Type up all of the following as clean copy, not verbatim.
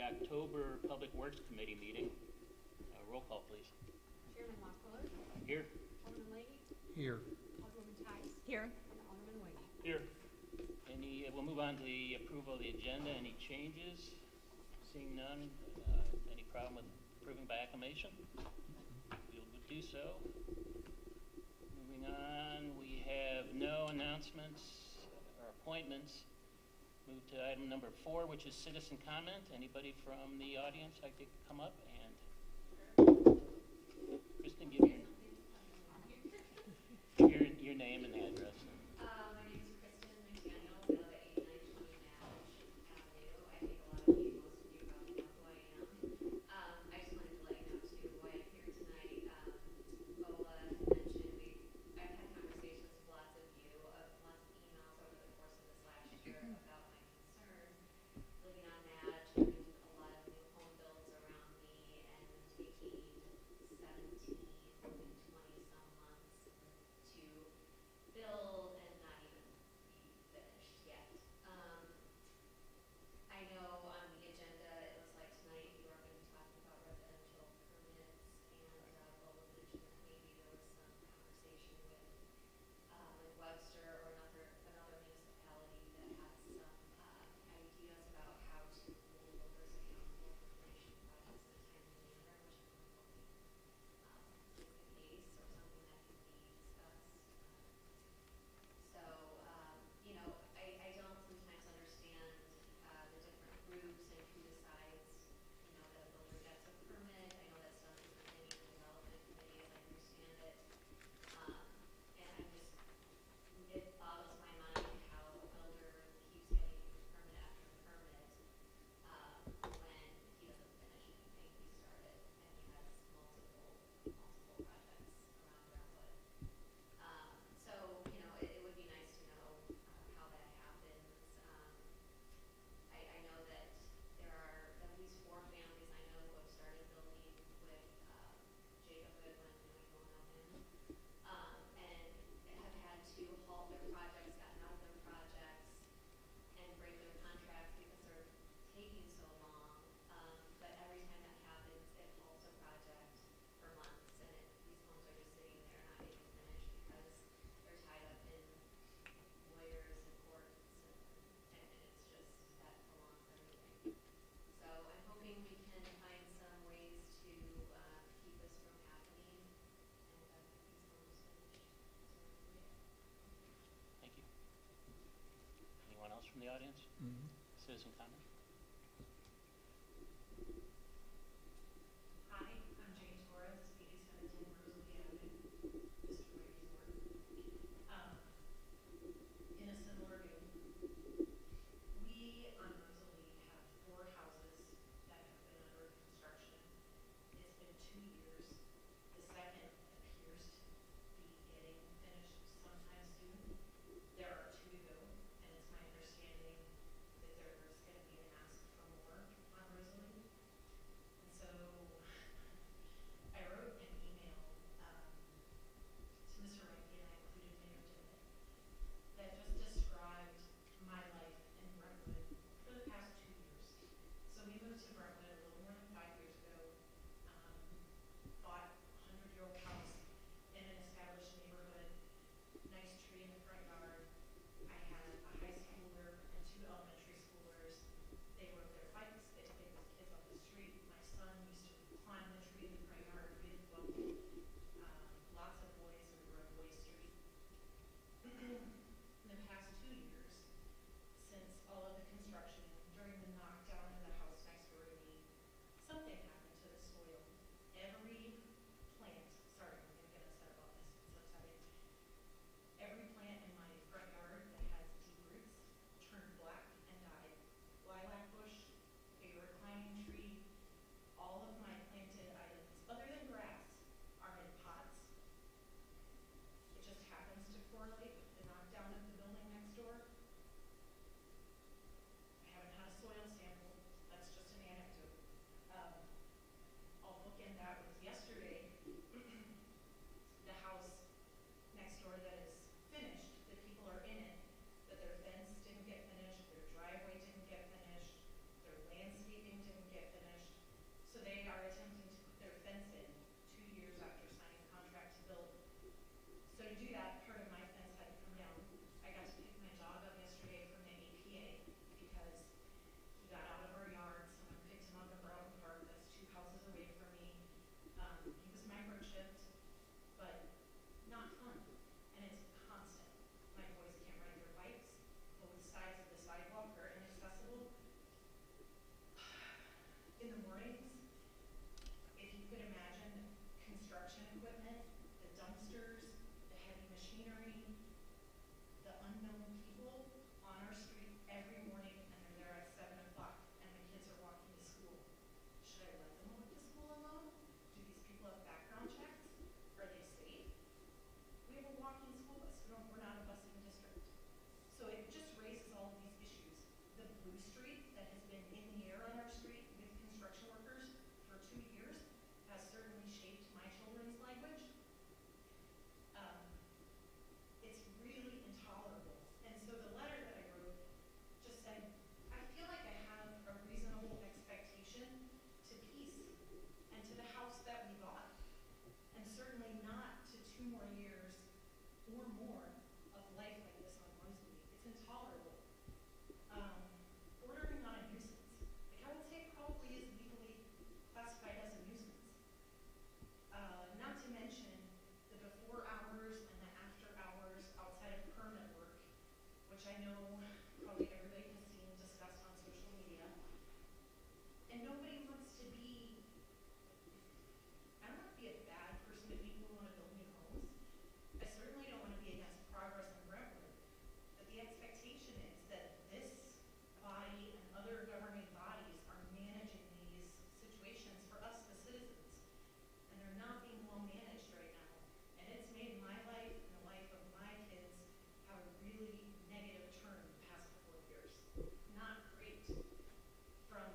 October Public Works Committee meeting. Roll call, please. Chairman Lockwood. Here. Alderman Leahy. Here. Alderwoman Tice. Here. And Alderman Wade. Here. We'll move on to the approval of the agenda. Any changes? Seeing none. Any problem with approving by acclamation? We'll do so. Moving on, we have no announcements or appointments. Move to item number 4, which is citizen comment. Anybody from the audience like to come up and Kristen, give your name and address. My name is Kristen McDaniel. I live at 8920 Madge Avenue. I think a lot of you, most of you probably know who I am. I just wanted to let you know too why I'm here tonight. Bola had mentioned I've had conversations with lots of you, lots of emails over the course of this last year about my concerns living on Madge, having a lot of new home builds around me, and taking 17 and 20 some months to build and not even be finished yet. I know on the agenda it looks like tonight you are going to be talking about residential permits, and Lola mentioned that maybe there was some conversation with Webster or another municipality that has some ideas about how to hold builders accountable for finishing projects in a timely manner, which I'm hoping is the case or something that can be discussed. So, I don't sometimes understand the different groups and who decides, that a builder gets a permit. I know that's done through the planning and development committee, as I understand it. And it boggles my mind how a builder keeps getting permit after permit when he doesn't finish anything he started, and he has multiple projects around Brentwood. So, it would be nice to know how that happens. I know that there are at least 4 families I know who have started building with Jacob Goodwin, you all know him, and have had to halt their projects, gotten out of their projects, and break their contracts because they're taking so long. But every time that happens, it halts a project for months, and these homes are just sitting there not getting finished because they're tied up in lawyers and courts, and it's just that prolongs everything. So I'm hoping we can find some ways to keep this from happening and get these homes finished sooner than later. Thank you. Anyone else from the audience? Mm-hmm. Citizen comment? Hi, I'm Jane Torres, 8710 Rosalie Avenue, Mr. Wade's Ward. In a similar vein, we on Rosalie have 4 houses that have been under construction. It's been 2 years. The second appears to be getting finished sometime soon. There are 2 to go, and it's my understanding that there's going to be a know probably everybody has seen discussed on social media, and nobody wants to be, I don't want to be a bad person to people who want to build new homes. I certainly don't want to be against progress in Brentwood, but the expectation is that this body and other governing bodies are managing these situations for us, the citizens, and they're not being well managed right now. And it's made my life and the life of my kids have a really negative turn the past couple of years. Not great. From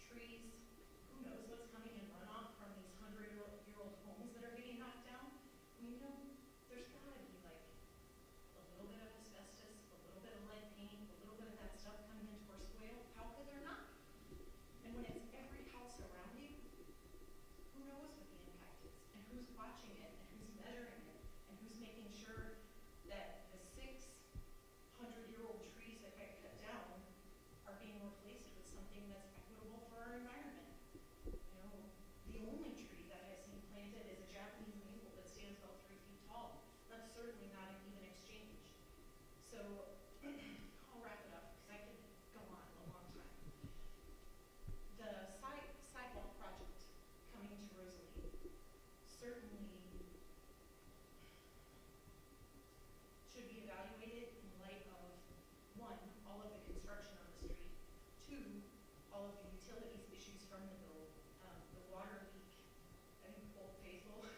trees, who knows what's coming in runoff from these 100-year-old homes that are getting knocked down. We know there's gotta be like a little bit of asbestos, a little bit of lead paint, a little bit of that stuff coming into our soil. How could there not? And when it's every house around you, who knows what the impact is, and who's watching it, and who's measuring it, and who's making sure that the 600-year-old trees that get cut down are being replaced with something that's equitable for our environment. You know, the only tree that I've seen planted is a Japanese maple that stands about 3 feet tall. That's certainly not an even exchange. So I'll wrap it up because I could go on a long time. The sidewalk project coming to Rosalie certainly should be evaluated in light of, one, all of the construction on the street, two, all of the utilities issues from the build, the water leak, I think Old Faithful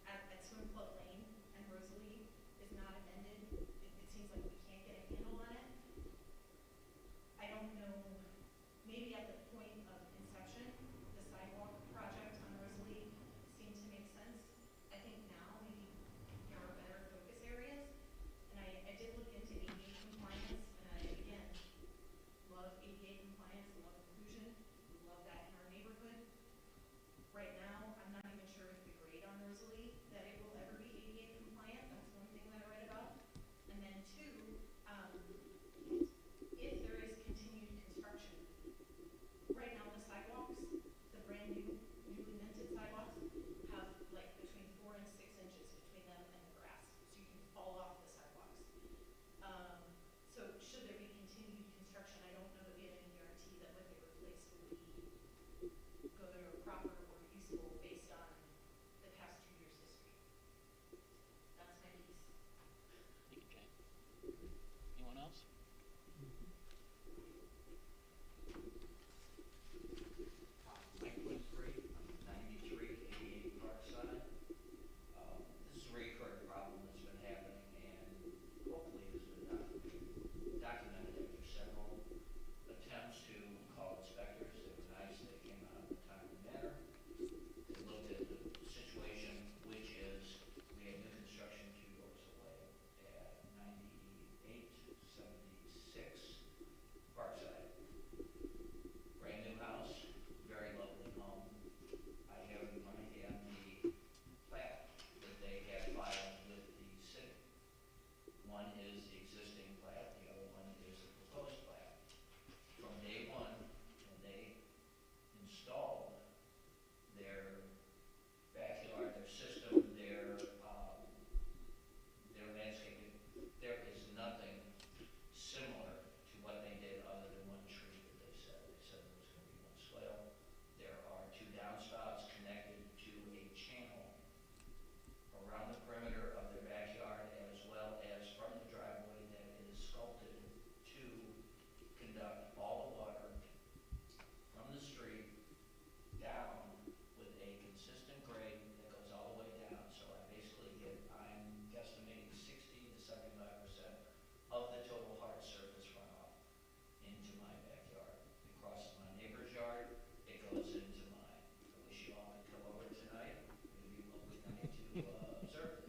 at Swim Club Lane and Rosalie is not amended. It seems like we can't get a handle on it. I don't know, maybe at the point of inception, the sidewalk project on Rosalie seemed to make sense. I think now maybe there are better focus areas. And I did look into ADA compliance, and I, again, love ADA compliance, love inclusion, we love that in our neighborhood. Right now, I'm not even sure if the grade on Rosalie, that it will ever be ADA compliant. That's one thing that I read about. And then two, if there is continued construction, right now the sidewalks, the brand new, newly minted sidewalks, have like between 4 and 6 inches between them and the grass, so you can fall off the sidewalks. So should there be continued construction, I don't know that we have any guarantee that what they replace will be good or proper or useful based on the past 2 years' history. That's my piece. Thank you, Jane. Anyone else? Mike Winfrey, 93, 88 Parkside. This is a recurring problem that's been happening and hopefully has been documented after several attempts to call inspectors. They were nice, they came out in a timely manner. They looked at the situation, which is we have new construction 2 doors away at 9876 Parkside. Brand new house, very lovely home. I have in my hand the plat that they have filed with the city. One is the existing plat, the other one is the proposed plat. From day one, when they installed their backyard, their system, their landscaping, there is nothing similar to what they did other than one tree that they said. They said there was going to be one swale. There are 2 downspouts connected to a channel around the perimeter of their backyard, as well as from the driveway that is sculpted to conduct all the water from the street down with a consistent grade that goes all the way down. So I basically I'm guesstimating 60 to 75% of the total hard surface runoff into my backyard. It crosses my neighbor's yard, it goes into mine. I wish you all could come over tonight. It would be a lovely night to observe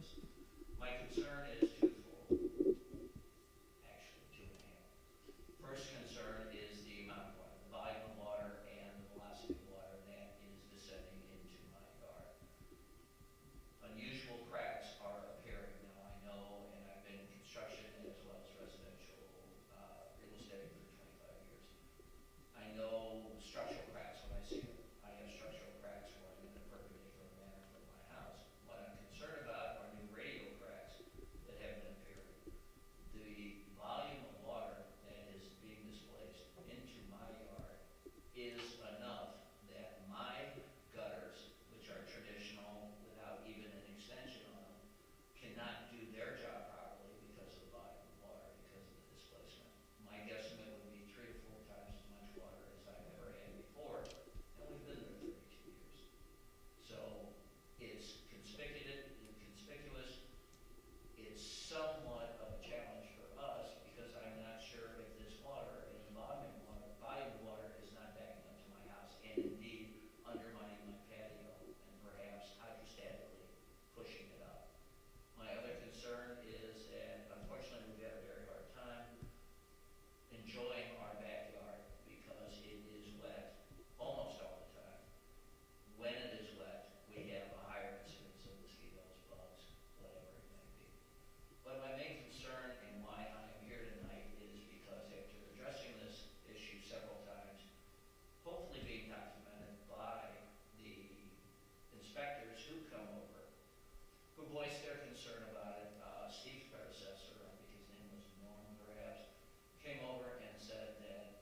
voiced their concern about it. Steve's predecessor, I think his name was Norm perhaps, came over and said that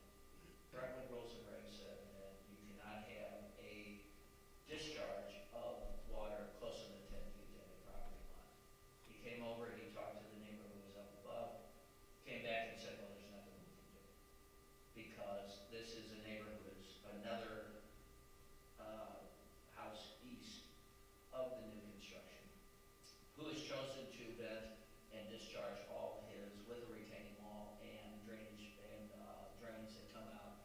Brentwood rules and regs said that you cannot have a discharge of water closer than 10 feet to any property line. He came over, he talked to the neighbor who was up above, came back and said, well, there's nothing we can do. Because this is a neighbor who is another house east of the new construction, who has chosen to vent and discharge all his with a retaining wall and drainage and drains that come out,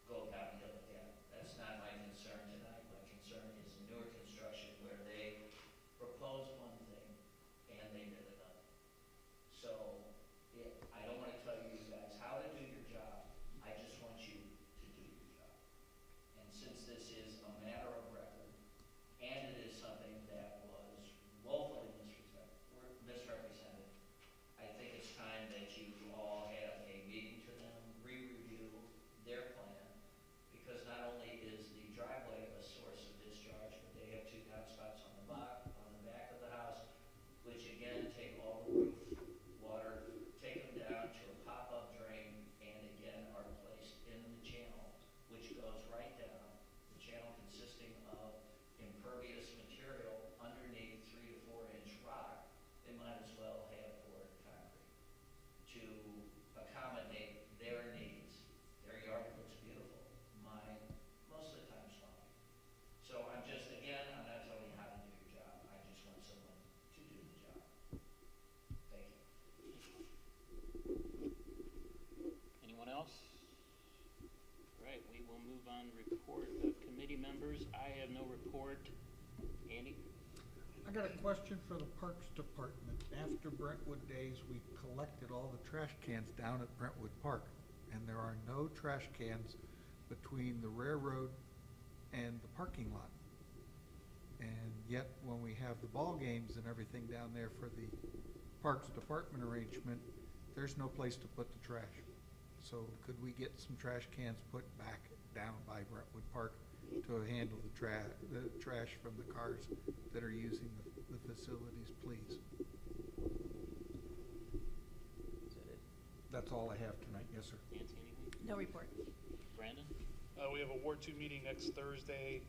go downhill again. That's not my concern tonight. My concern is newer construction where they proposed one thing and they did another. So I don't want to tell you guys how to do your job. I just want you to do your job. And since this is a matter of record, and it is something that was woefully misrepresented, I think it's time that you all have a meeting to them, re-review their plan, because not only is the driveway a source of discharge, but they have 2 downspouts on the back of the house, which again take all the roof water, take them down to a pop-up drain, and again are placed in the channel, which goes right down. The channel consisting of impervious material underneath 3 to 4 inch rock. They might as well have poured concrete to accommodate their needs. Their yard looks beautiful. Mine, most of the time, swampy. So I'm just, again, I'm not telling you how to do your job. I just want someone to do the job. Thank you. Anyone else? All right, we will move on. Report of committee members. I have no report. Andy? I got a question for the Parks Department. After Brentwood days, we collected all the trash cans down at Brentwood Park, and there are no trash cans between the railroad and the parking lot. And yet, when we have the ball games and everything down there for the Parks Department arrangement, there's no place to put the trash. So could we get some trash cans put back down by Brentwood Park to handle the trash from the cars that are using the facilities, please? Is that it? That's all I have tonight. Yes, sir. Nancy, anything? No report. Brandon? We have a Ward 2 meeting next Thursday.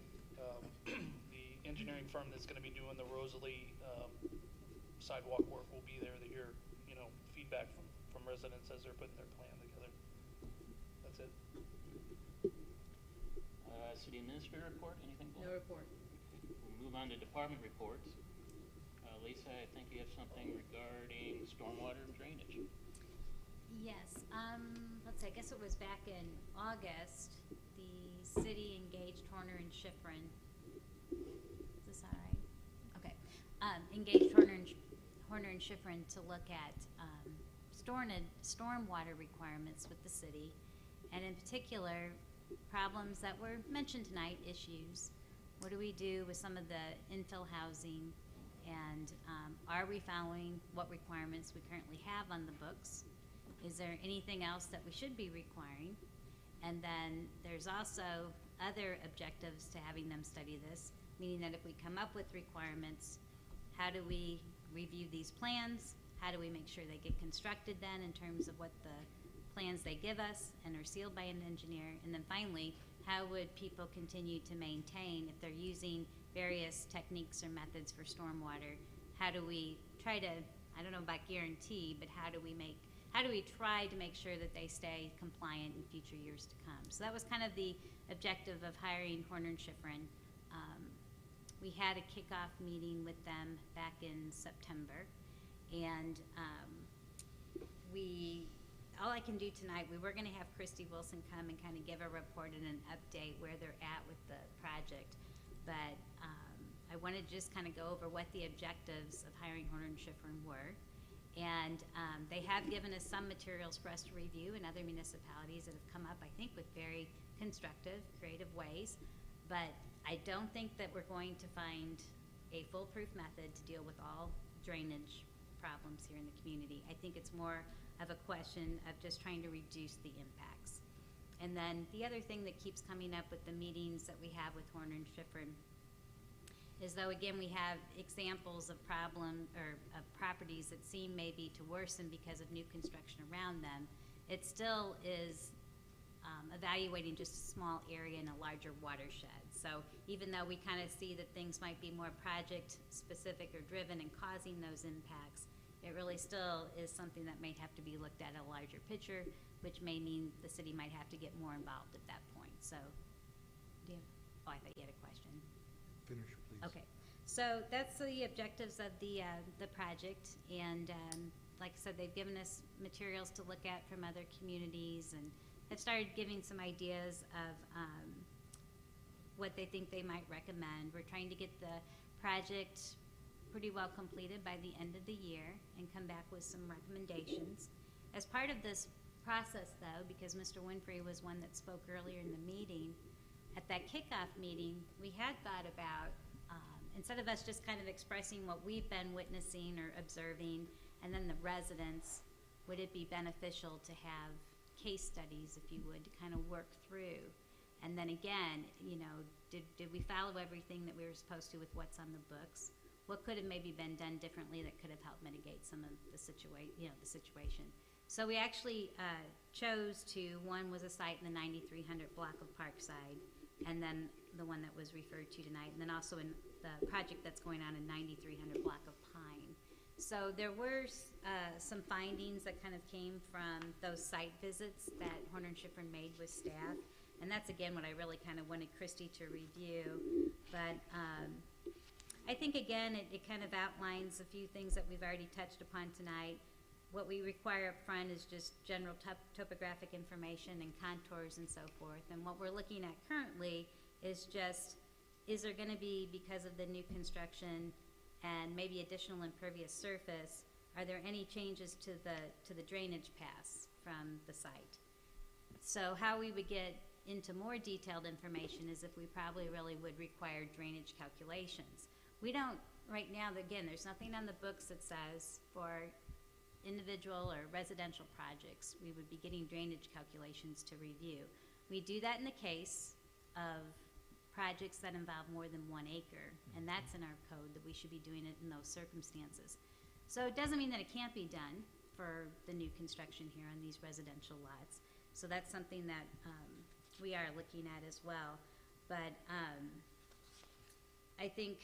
The engineering firm that's going to be doing the Rosalie sidewalk work will be there to hear, feedback from residents as they're putting their plan together. That's it. City administrator report, anything? No report. We'll move on to department reports. Lisa, I think you have something regarding stormwater and drainage. Yes, let's see, I guess it was back in August, the city engaged Horner and Schifrin. Is this all right? Okay. Engaged Horner and Schifrin to look at stormwater requirements with the city, and in particular, problems that were mentioned tonight, issues. What do we do with some of the infill housing, and are we following what requirements we currently have on the books? Is there anything else that we should be requiring? And then there's also other objectives to having them study this, meaning that if we come up with requirements, how do we review these plans? How do we make sure they get constructed then in terms of what the plans they give us and are sealed by an engineer? And then finally, how would people continue to maintain if they're using various techniques or methods for stormwater? How do we try to, I don't know about guarantee, but how do we try to make sure that they stay compliant in future years to come? So that was kind of the objective of hiring Horner and Schifrin. We had a kickoff meeting with them back in September, and all I can do tonight, we were going to have Christy Wilson come and kind of give a report and an update where they're at with the project, but I wanted to just kind of go over what the objectives of hiring Horner and Schifrin were. And they have given us some materials for us to review in other municipalities that have come up, I think, with very constructive, creative ways. But I don't think that we're going to find a foolproof method to deal with all drainage problems here in the community. I think it's more of a question of just trying to reduce the impacts. And then the other thing that keeps coming up with the meetings that we have with Horner and Schifrin as though, again, we have examples of problem, or of properties that seem maybe to worsen because of new construction around them, it still is evaluating just a small area in a larger watershed. So even though we kind of see that things might be more project-specific or driven and causing those impacts, it really still is something that may have to be looked at a larger picture, which may mean the city might have to get more involved at that point. So, do you have, oh, I thought you had a question. Finish, please. Okay, so that's the objectives of the project, and like I said, they've given us materials to look at from other communities, and have started giving some ideas of what they think they might recommend. We're trying to get the project pretty well completed by the end of the year and come back with some recommendations. As part of this process, though, because Mr. Winfrey was one that spoke earlier in the meeting, at that kickoff meeting, we had thought about, instead of us just kind of expressing what we've been witnessing or observing, and then the residents, would it be beneficial to have case studies, if you would, to kind of work through? And then again, you know, did we follow everything that we were supposed to with what's on the books? What could have maybe been done differently that could have helped mitigate some of the situation? So we actually chose to, one was a site in the 9300 block of Parkside, and then the one that was referred to tonight, and then also in the project that's going on in 9300 block of Pine. So there were some findings that kind of came from those site visits that Horner and Schifrin made with staff, and that's again what I really kind of wanted Christy to review. But I think again it kind of outlines a few things that we've already touched upon tonight. What we require up front is just general topographic information and contours and so forth. And what we're looking at currently is just, is there going to be, because of the new construction and maybe additional impervious surface, are there any changes to the drainage paths from the site? So how we would get into more detailed information is if we probably really would require drainage calculations. We don't, right now, again, there's nothing on the books that says for individual or residential projects, we would be getting drainage calculations to review. We do that in the case of projects that involve more than 1 acre, and that's in our code that we should be doing it in those circumstances. So it doesn't mean that it can't be done for the new construction here on these residential lots. So that's something that we are looking at as well. But I think,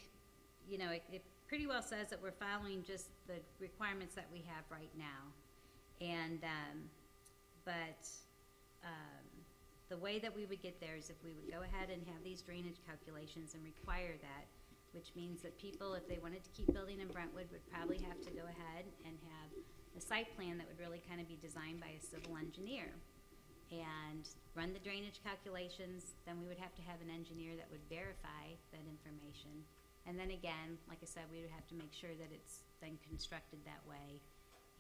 you know, it pretty well says that we're following just the requirements that we have right now. And, the way that we would get there is if we would go ahead and have these drainage calculations and require that, which means that people, if they wanted to keep building in Brentwood, would probably have to go ahead and have a site plan that would really kind of be designed by a civil engineer and run the drainage calculations. Then we would have to have an engineer that would verify that information. And then again, like I said, we would have to make sure that it's then constructed that way.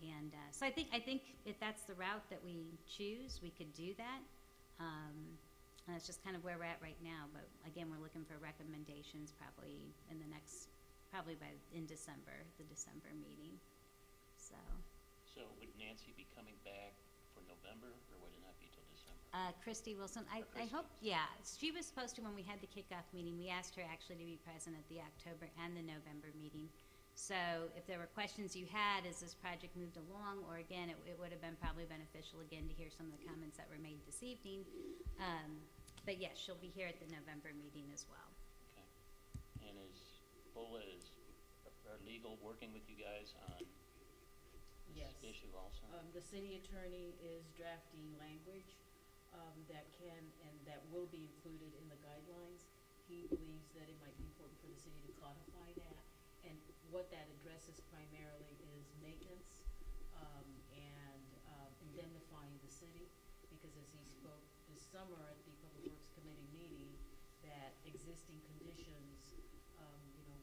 And so I think if that's the route that we choose, we could do that. And that's just kind of where we're at right now. But again, we're looking for recommendations probably in the next, in December, the December meeting. So would Nancy be coming back for November, or would it not be till December? Christy Wilson, I hope, yeah. She was supposed to, when we had the kickoff meeting, we asked her actually to be present at the October and the November meeting. So if there were questions you had as this project moved along, or again, it would have been probably beneficial again to hear some of the comments that were made this evening. But yes, she'll be here at the November meeting as well. Okay. And are legal working with you guys on Yes. this issue also? The city attorney is drafting language that can and that will be included in the guidelines. He believes that it might be important for the city to codify that, and what that addresses primarily is maintenance and indemnifying the city, because as he spoke this summer at the Public Works Committee meeting, that existing conditions,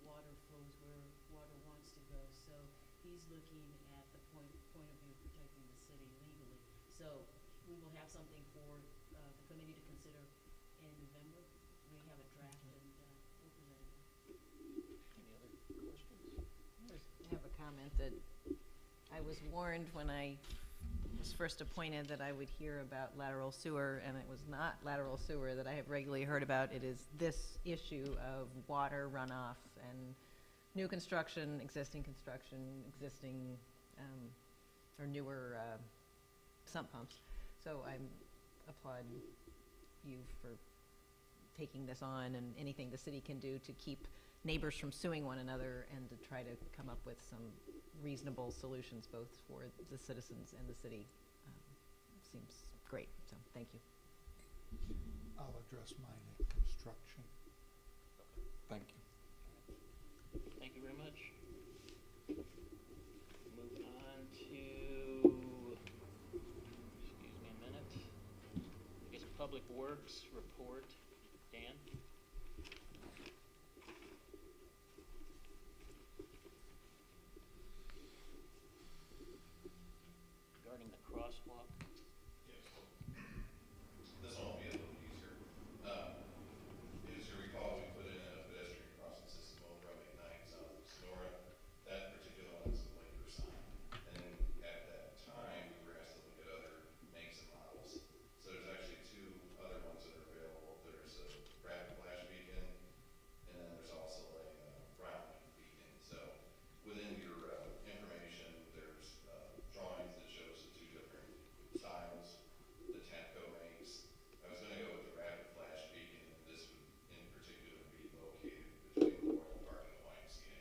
water flows where water wants to go. So he's looking at the point of view of protecting the city legally. So we will have something for the committee to consider in November. We have a draft and we'll present it. Any other questions? I have a comment that I was warned when I was first appointed that I would hear about lateral sewer, and it was not lateral sewer that I have regularly heard about. It is this issue of water runoff and new construction, existing, or newer sump pumps. So I applaud you for taking this on, and anything the city can do to keep neighbors from suing one another and to try to come up with some reasonable solutions both for the citizens and the city seems great. So thank you. I'll address mine at construction. Thank you. Thank you very much. Move on to, excuse me a minute, I guess Public Works report. Dan? Regarding the crosswalk. Yes, this one will be a little easier. As you recall, we put in a pedestrian crossing system over on McKnight south of Sonora. That particular one is a blinker sign. And at that time, we were asked to look at other makes and models. So there's actually two other ones that are available. There's a rapid flash beacon, and then there's also a round beacon. So within your information, there's drawings that shows the two different styles the TAPCO makes. I was going to go with the rapid flash beacon, and this would in particular be located between Memorial Park and the YMCA.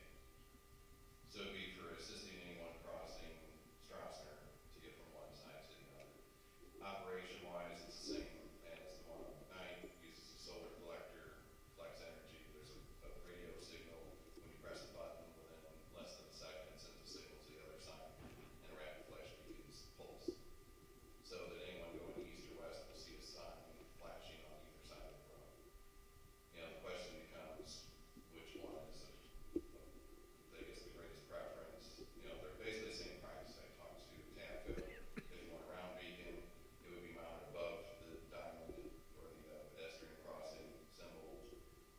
So it'd be for assisting anyone crossing Strassner to get from one side to the other. Operation-wise, it's the same as the one on McKnight. It uses a solar collector, flex energy. There's a radio signal. When you press the button, within less than a second, it sends a signal to the other side, and a rapid flash beacon's pulse. So that anyone going east or west will see a sign flashing on either side of the road. You know, the question becomes, which one is, I guess, the greatest preference? You know, they're basically the same price. I talked to TAPCO. If you want a round beacon, it would be mounted above the diamond or the pedestrian crossing symbol,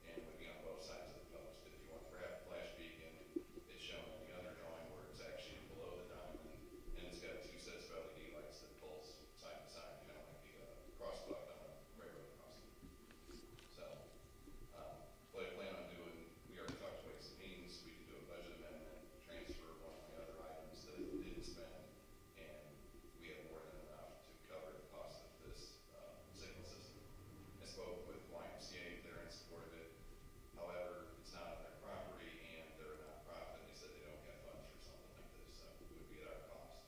and would be on both sides of the post. If you want the rapid flash beacon, it's shown in the other drawing where it's actually below the diamond, and it's got two sets of LED lights that pulse side to side, kind of like the crosswalk on a railroad crossing. So, what I plan on doing, we already talked about some means. We could do a budget amendment, transfer one of the other items that we didn't spend, and we have more than enough to cover the cost of this signal system. I spoke with YMCA, they're in support of it. However, it's not on their property, and they're a nonprofit. They said they don't have funds for something like this, so it would be at our cost.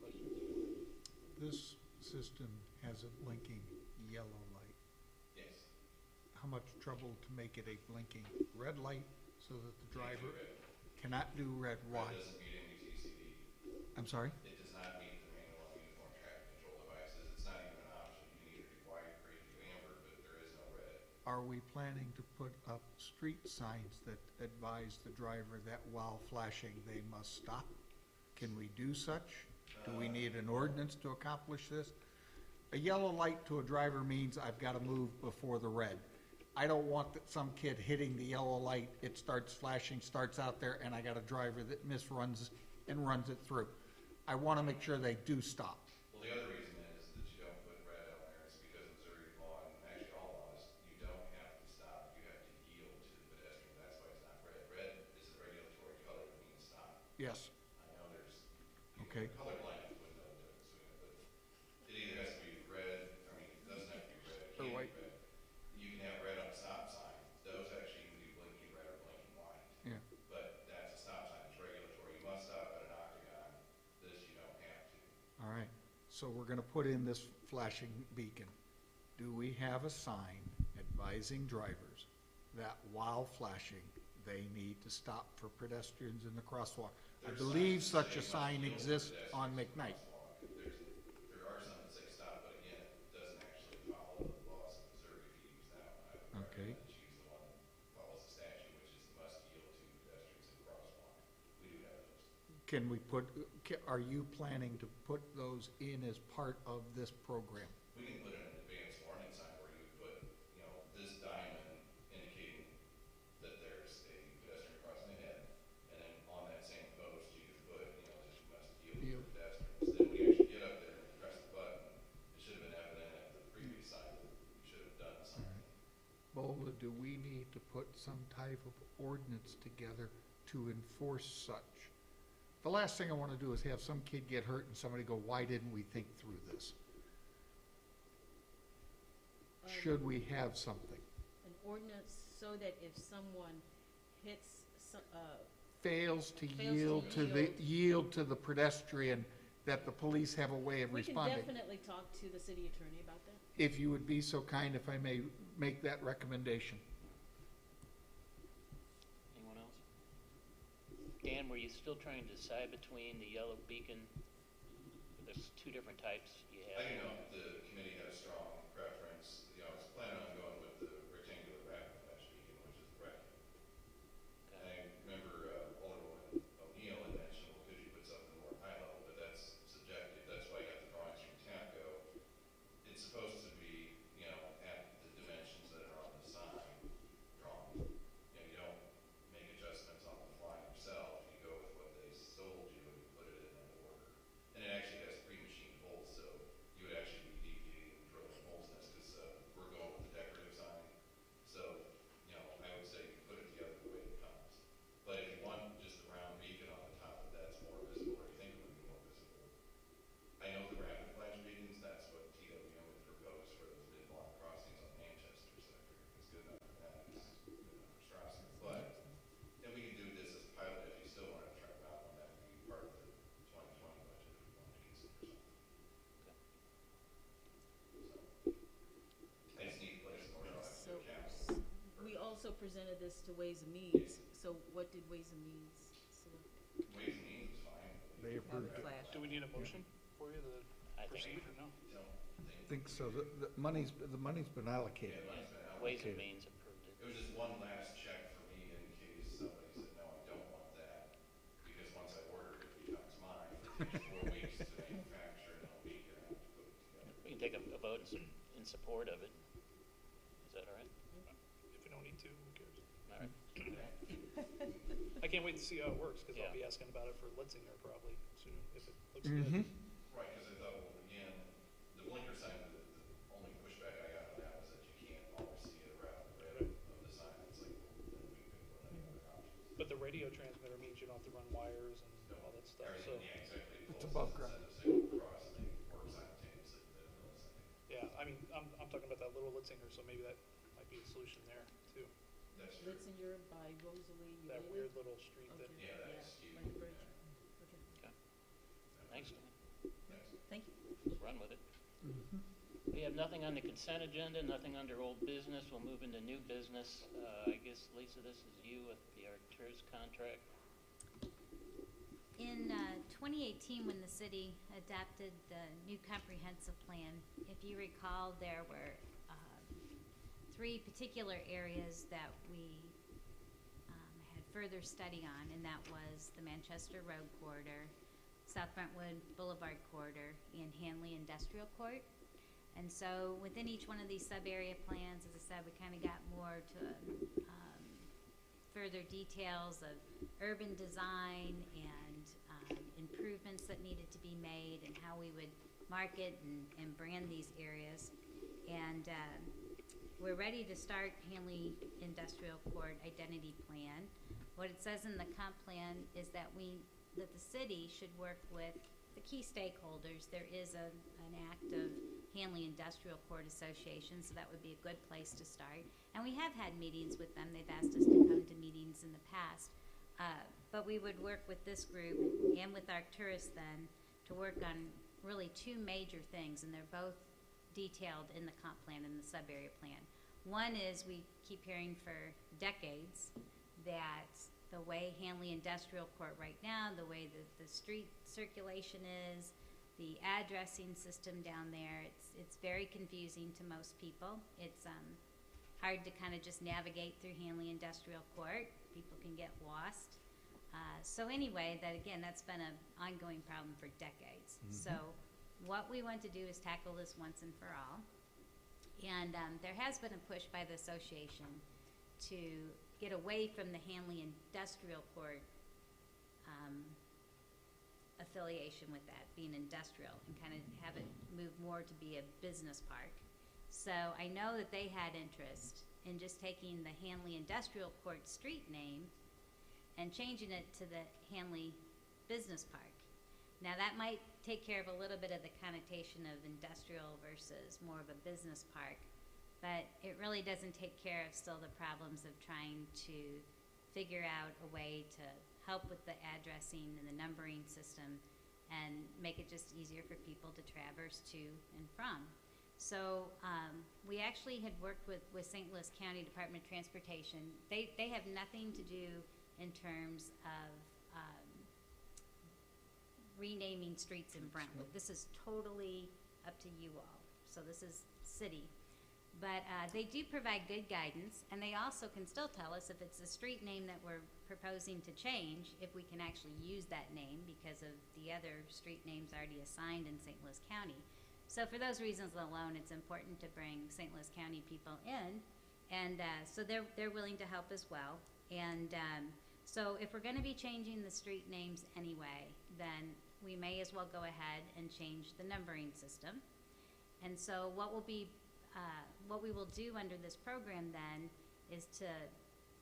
Questions? This system has a blinking yellow light. Yes. How much trouble to make it a blinking red light so that the driver Red. cannot do red? Why? Red doesn't meet any TCD. I'm sorry? It does not meet the manual on uniform traffic control devices. It's not even an option. You can either do white or you do amber, but there is no red. Are we planning to put up street signs that advise the driver that while flashing they must stop? Can we do such? Do we need an ordinance to accomplish this? A yellow light to a driver means I've got to move before the red. I don't want that some kid hitting the yellow light, it starts flashing, starts out there, and I got a driver that misruns and runs it through. I want to make sure they do stop. Well, the other reason is that you don't put red on there is because Missouri law, and actually all laws, you don't have to stop. You have to yield to the pedestrian. That's why it's not red. Red is a regulatory color that means stop. Yes. I know there's Okay. colorblind wouldn't know the difference between it, but it either has to be red, I mean, it doesn't have to be red, it Or can white. be red. You can have red on a stop sign. Those actually can be blinking red or blinking white. Yeah. But that's a stop sign. It's regulatory. You must stop at an octagon. This you don't have to. All right. So we're going to put in this flashing beacon. Do we have a sign advising drivers that while flashing, they need to stop for pedestrians in the crosswalk? I There's believe signs such that a say sign must yield to exists on pedestrians in McKnight. crosswalk. There are some that say stop, but again, it doesn't actually follow the laws of Missouri if you use that one. I would Okay. recommend that you use the one that follows the statute, which is must yield to pedestrians in crosswalk. We do have those. Can we put, are you planning to put those in as part of this program? We can put in an advanced warning sign where you would put, you know, this diamond indicating that there's a pedestrian crossing ahead, and then on that same post, you could put, you know, just must yield to Bola, do we need to put some type of ordinance together to enforce such? The last thing I want to do is have some kid get hurt and somebody go, why didn't we think through this? Should we have something? An ordinance so that if someone hits, Fails to Fails to yield to the pedestrian, that the police have a way of we can responding. definitely talk to the city attorney about that. If you would be so kind, if I may make that recommendation. Anyone else? Dan, were you still trying to decide between the yellow beacon? There's two different types you I have. do know the committee had a strong preference. You know, I was planning on going with the rectangular rapid flash beacon, which is the red. And I remember Alderwoman O'Neill had mentioned, well, could you put something more high level, but that's subjective. That's why I got the drawings from TAPCO. It's supposed to be, you know, at the dimensions that are on the sign drawn. You know, you don't make adjustments on the fly yourself. You go with what they sold you and you put it in that order. And it actually has pre-machined holes, so you would actually be deviating and drilling holes in this, because we're going with the decorative sign. So, you know, I would say you put it together the way it comes. But if you want just a round beacon on the top, if that's more visible, or you think it would be more visible. I know the rapid flash beacons, that's what TWM would propose for those mid-block crossings on Manchester, so I figured if it's good enough for that, it's good enough for Strasser. But, and we can do this as a pilot if you still want to try it out on that, would be part of the 2020 budget if we wanted to consider something. So, I just need a place in order, I'll have to So, do capital. we also presented this to Ways and Means, so what did Ways and Means select? Ways and means is fine. They approved it. Flash. Do we need a motion for you to I think- proceed or no? Don't I think so. The money's been allocated. Yeah, money's been Ways and allocated. Means approved it. It was just one last check for me in case somebody said, no, I don't want that, because once I order it, it becomes mine. It takes 4 weeks to manufacture, and a week and a half to put it together. We can take a vote in support of it. Is that all right? If we don't need to, who cares? All right. I can't wait to see how it works, because Yeah. I'll be asking about it for Litzinger probably soon, if it looks Mm-hmm. good. Right, because I thought, well, again, the blinker sign, the only pushback I got on that was that you can't always see it around the red of the sign. It's like, well, then we couldn't put any other options. But the radio transmitter means you don't have to run wires and all that stuff, so, Everything, yeah, exactly. It's Pulses above and ground. sends a signal across, and they work simultaneously within a millisecond. yeah, I mean, I'm talking about that little Litzinger, so maybe that might be a solution there, too. That's true. Litzinger by Rosalie. That Ueda? weird little street that, Okay, Yeah, that's yeah, huge. by the bridge. Okay. Thanks, Dan. Thanks. Thank you. Let's run with it. We have nothing on the consent agenda, nothing under old business. We'll move into new business. I guess, Lisa, this is you with the Arcturus contract. In 2018, when the city adopted the new comprehensive plan, if you recall, there were 3 particular areas that we had further study on, and that was the Manchester Road Corridor, South Brentwood Boulevard Corridor, and Hanley Industrial Court. And so within each one of these sub-area plans, as I said, we kind of got more to further details of urban design and improvements that needed to be made and how we would market and brand these areas. And we're ready to start Hanley Industrial Court identity plan. What it says in the comp plan is that the city should work with the key stakeholders. There is an active Hanley Industrial Court Association, so that would be a good place to start. And we have had meetings with them. They've asked us to come to meetings in the past. But we would work with this group and with Arcturus then to work on really 2 major things, and they're both detailed in the comp plan and the sub-area plan. One is we keep hearing for decades that the way Hanley Industrial Court right now, the way that the street circulation is, the addressing system down there, it's very confusing to most people. It's hard to kind of just navigate through Hanley Industrial Court. People can get lost. So anyway, that's been an ongoing problem for decades. So what we want to do is tackle this once and for all. And there has been a push by the association to get away from the Hanley Industrial Court affiliation with that, being industrial, and kind of have it move more to be a business park. So I know that they had interest in just taking the Hanley Industrial Court street name and changing it to the Hanley Business Park. Now, that might take care of a little bit of the connotation of industrial versus more of a business park, but it really doesn't take care of still the problems of trying to figure out a way to help with the addressing and the numbering system and make it just easier for people to traverse to and from. So we actually had worked with St. Louis County Department of Transportation. They have nothing to do in terms of renaming streets in Brentwood. This is totally up to you all. So this is city. But they do provide good guidance, and they also can still tell us if it's a street name that we're proposing to change, if we can actually use that name because of the other street names already assigned in St. Louis County. So for those reasons alone, it's important to bring St. Louis County people in, and so they're willing to help as well. And so if we're going to be changing the street names anyway, then we may as well go ahead and change the numbering system. And so what we will do under this program then is to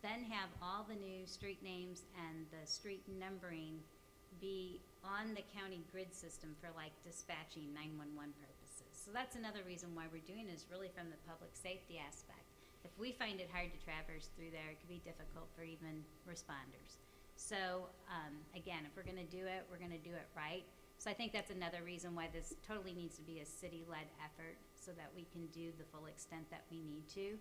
then have all the new street names and the street numbering be on the county grid system for like dispatching 911 purposes. So that's another reason why we're doing it, is really from the public safety aspect. If we find it hard to traverse through there, it could be difficult for even responders. So again, if we're going to do it, we're going to do it right. So I think that's another reason why this totally needs to be a city-led effort, so that we can do the full extent that we need to,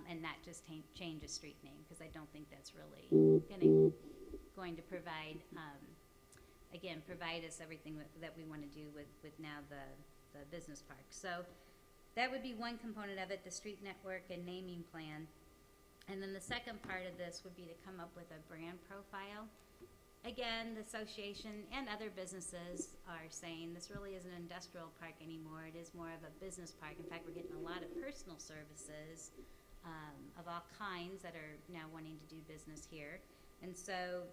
and not just change a street name, because I don't think that's really going to provide, provide us everything that we want to do with now the business park. So that would be one component of it, the street network and naming plan. And then the second part of this would be to come up with a brand profile. Again, the association and other businesses are saying this really isn't an industrial park anymore. It is more of a business park. In fact, we're getting a lot of personal services of all kinds that are now wanting to do business here. And so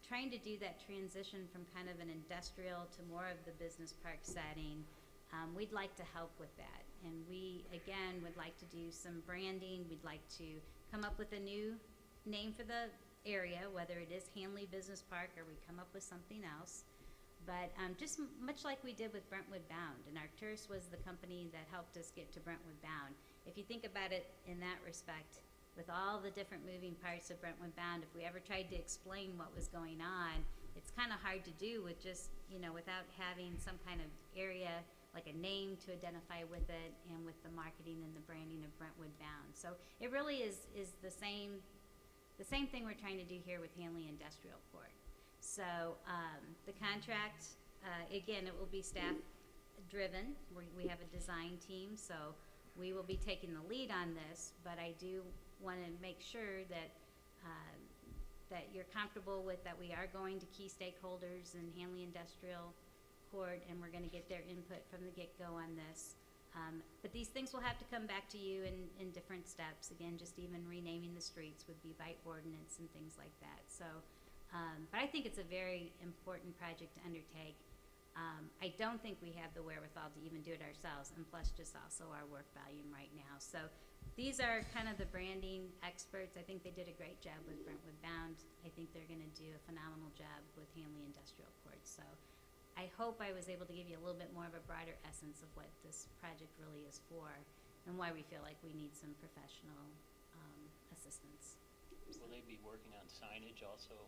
trying to do that transition from kind of an industrial to more of the business park setting, we'd like to help with that. And we, again, would like to do some branding. We'd like to come up with a new name for the area, whether it is Hanley Business Park or we come up with something else. But just much like we did with Brentwood Bound, and Arcturus was the company that helped us get to Brentwood Bound. If you think about it in that respect, with all the different moving parts of Brentwood Bound, if we ever tried to explain what was going on, it's kind of hard to do with just, without having some kind of area, like a name to identify with it, and with the marketing and the branding of Brentwood Bound. So it really is the same thing we're trying to do here with Hanley Industrial Court. So the contract, again, it will be staff driven. We have a design team, so we will be taking the lead on this, but I do want to make sure that that you're comfortable with that we are going to key stakeholders in Hanley Industrial Court, and we're going to get their input from the get-go on this. But these things will have to come back to you in different steps. Again, just even renaming the streets would be by ordinance and things like that. So, but I think it's a very important project to undertake. I don't think we have the wherewithal to even do it ourselves, and plus just also our work volume right now. So these are kind of the branding experts. I think they did a great job with Brentwood Bound. I think they're going to do a phenomenal job with Hanley Industrial Court. So I hope I was able to give you a little bit more of a broader essence of what this project really is for, and why we feel like we need some professional assistance. Will they be working on signage also?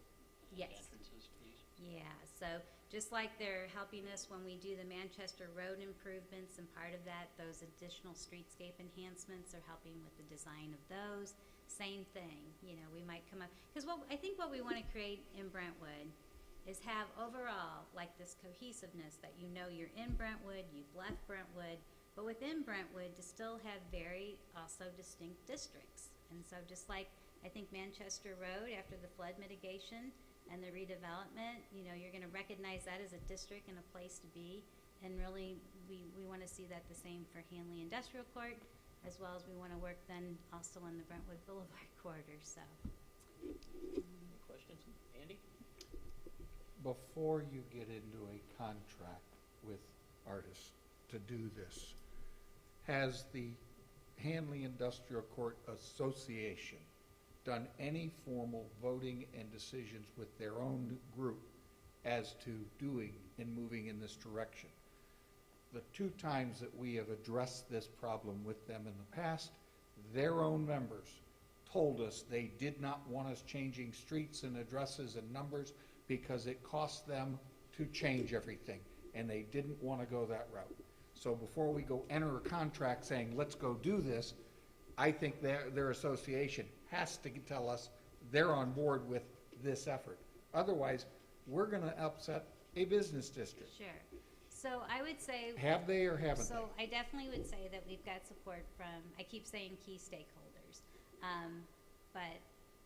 Yes. Entrances, please? Yeah, so just like they're helping us when we do the Manchester Road improvements, and part of that, those additional streetscape enhancements are helping with the design of those. Same thing, we might come up, because I think what we want to create in Brentwood is have overall like this cohesiveness that you're in Brentwood, you've left Brentwood, but within Brentwood to still have very also distinct districts. And so just like I think Manchester Road, after the flood mitigation and the redevelopment, you're going to recognize that as a district and a place to be. And really we want to see that the same for Hanley Industrial Court, as well as we want to work then also in the Brentwood Boulevard corridor. So Any questions? Andy? Before you get into a contract with artists to do this, has the Hanley Industrial Court Association done any formal voting and decisions with their own group as to doing and moving in this direction? The 2 times that we have addressed this problem with them in the past, their own members told us they did not want us changing streets and addresses and numbers because it cost them to change everything, and they didn't want to go that route. So before we go enter a contract saying, let's go do this, I think their association has to tell us they're on board with this effort. Otherwise, we're going to upset a business district. Sure. So I would say. Have they or haven't they? So I definitely would say that we've got support from, I keep saying key stakeholders. But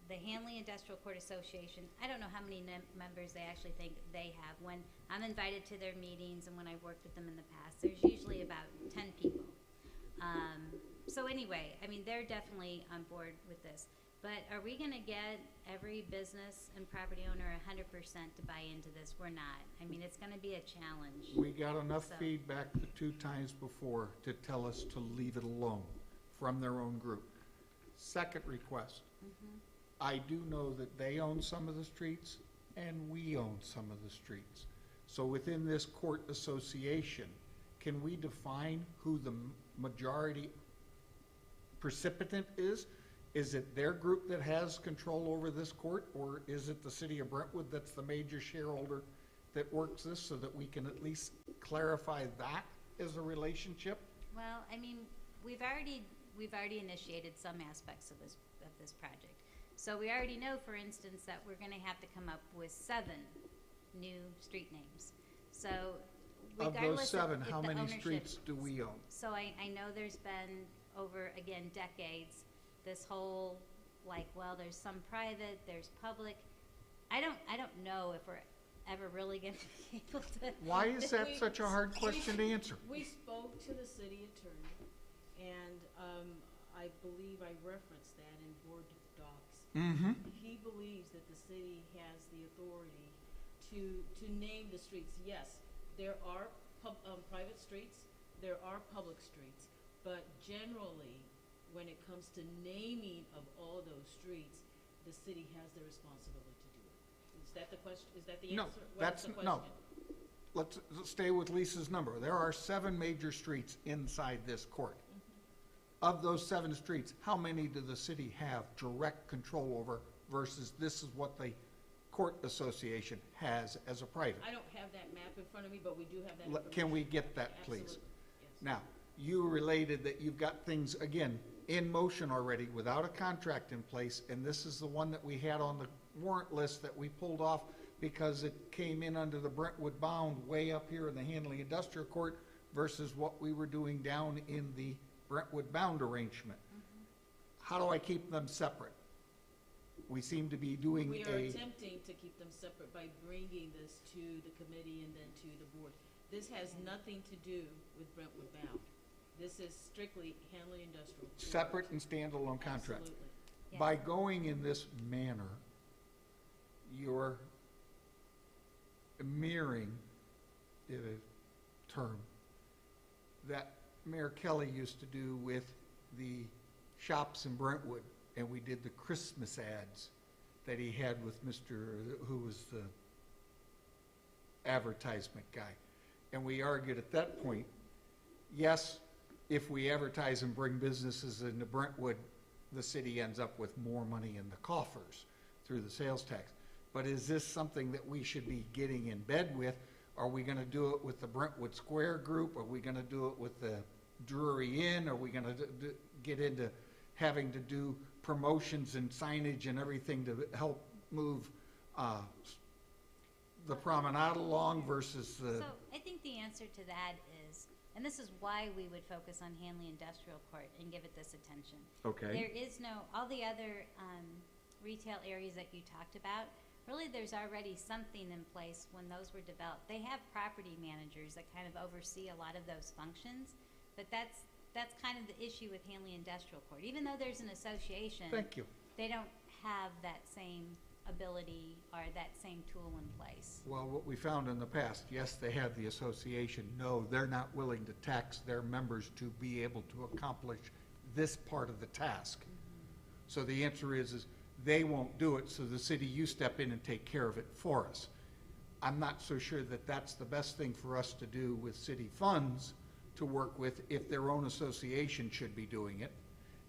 the Hanley Industrial Court Association, I don't know how many members they actually think they have. When I'm invited to their meetings and when I've worked with them in the past, there's usually about 10 people. So anyway, I mean, they're definitely on board with this. But are we going to get every business and property owner 100% to buy into this? We're not. I mean, it's going to be a challenge. We got enough So- feedback the 2 times before to tell us to leave it alone from their own group. Second request, I do know that they own some of the streets and we own some of the streets. So within this court association, can we define who the majority precipitant is? Is it their group that has control over this court, or is it the city of Brentwood that's the major shareholder that works this, so that we can at least clarify that as a relationship? Well, I mean, we've already initiated some aspects of this project. So we already know, for instance, that we're going to have to come up with 7 new street names. So Of regardless those 7, if how the many ownership- streets do we own? So I know there's been over, again, decades, this whole, like, well, there's some private, there's public. I don't know if we're ever really going to be able to. Why is that such a hard question to answer? We spoke to the city attorney, and I believe I referenced that in board docs. Mm-hmm. He believes that the city has the authority to name the streets. Yes, there are private streets, there are public streets, but generally, when it comes to naming of all those streets, the city has the responsibility to do it. Is that the question? Is that the No, answer? What is that's, the no. question? Let's stay with Lisa's number. There are 7 major streets inside this court. Of those 7 streets, how many do the city have direct control over versus this is what the court association has as a private? I don't have that map in front of me, but we do have that information. Can we get that, please? Absolutely, yes. Now, you related that you've got things, again, in motion already without a contract in place, and this is the one that we had on the warrant list that we pulled off because it came in under the Brentwood bound way up here in the Hanley Industrial Court versus what we were doing down in the Brentwood bound arrangement. How do I keep them separate? We seem to be doing We are attempting to keep them separate by bringing this to the committee and then to the board. This has nothing to do with Brentwood bound. This is strictly Hanley Industrial. Court. separate and standalone contracts. Absolutely. Yeah. By going in this manner, you're mirroring, in a term, that Mayor Kelly used to do with the shops in Brentwood, and we did the Christmas ads that he had with who was the advertisement guy. And we argued at that point, yes, if we advertise and bring businesses into Brentwood, the city ends up with more money in the coffers through the sales tax. But is this something that we should be getting in bed with? Are we going to do it with the Brentwood Square group? Are we going to do it with the Drury Inn? Are we going to get into having to do promotions and signage and everything to help move the promenade along versus the... So I think the answer to that is, and this is why we would focus on Hanley Industrial Court and give it this attention. Okay. There is no, all the other retail areas that you talked about, really there's already something in place when those were developed. They have property managers that kind of oversee a lot of those functions, but that's kind of the issue with Hanley Industrial Court. Even though there's an association, Thank you. they don't have that same ability or that same tool in place. Well, what we found in the past, yes, they have the association. No, they're not willing to tax their members to be able to accomplish this part of the task. So the answer is they won't do it, so the city, you step in and take care of it for us. I'm not so sure that that's the best thing for us to do with city funds to work with if their own association should be doing it.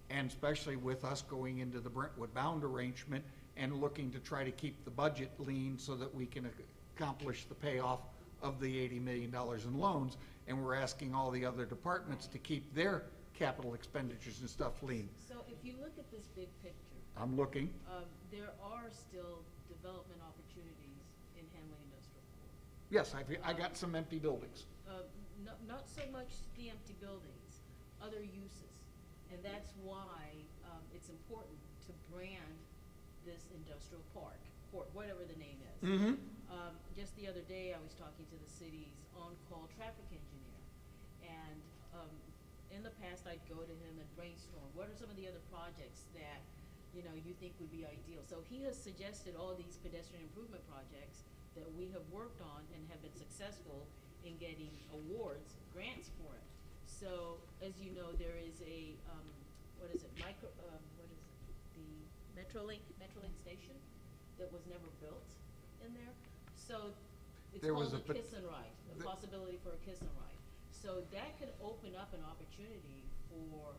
And especially with us going into the Brentwood bound arrangement and looking to try to keep the budget lean so that we can accomplish the payoff of the $80 million in loans. And we're asking all the other departments to keep their capital expenditures and stuff lean. So if you look at this big picture, I'm looking. there are still development opportunities in Henley Industrial Park. Yes, I got some empty buildings. Not so much the empty buildings, other uses. And that's why it's important to brand this industrial park, or whatever the name is. Mm-hmm. Just the other day, I was talking to the city's on-call traffic engineer. And in the past, I'd go to him and brainstorm, what are some of the other projects that, you think would be ideal? So he has suggested all these pedestrian improvement projects that we have worked on and have been successful in getting awards, grants for it. So, as you know, there is a, the Metrolink station that was never built in there. So, it's There was called a a kiss and ride, a possibility for a kiss and ride. So that could open up an opportunity for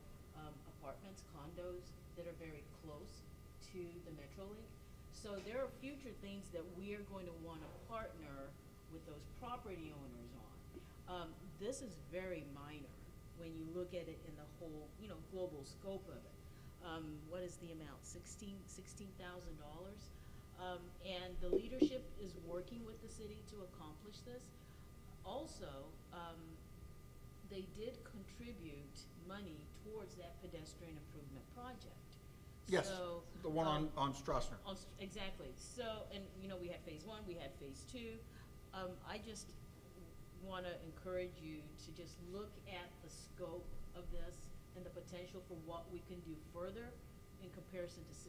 apartments, condos that are very close to the Metrolink. So there are future things that we are going to want to partner with those property owners on. This is very minor when you look at it in the whole, global scope of it. What is the amount? $16,000. And the leadership is working with the city to accomplish this. Also, they did contribute money towards that pedestrian improvement project. Yes, So, the one on Strassner. Exactly. So, and we had phase 1, we had phase 2. I just want to encourage you to just look at the scope of this and the potential for what we can do further in comparison to $16,000.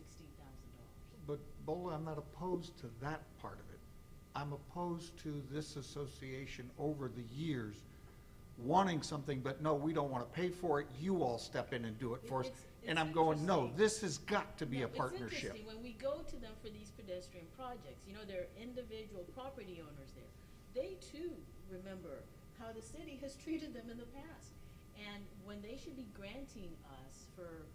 But Bola, I'm not opposed to that part of it. I'm opposed to this association over the years wanting something, but no, we don't want to pay for it. You all step in and do it for us. And I'm going, no, this has got to be a partnership. It's interesting, when we go to them for these pedestrian projects, there are individual property owners there. They too remember how the city has treated them in the past. And when they should be granting us for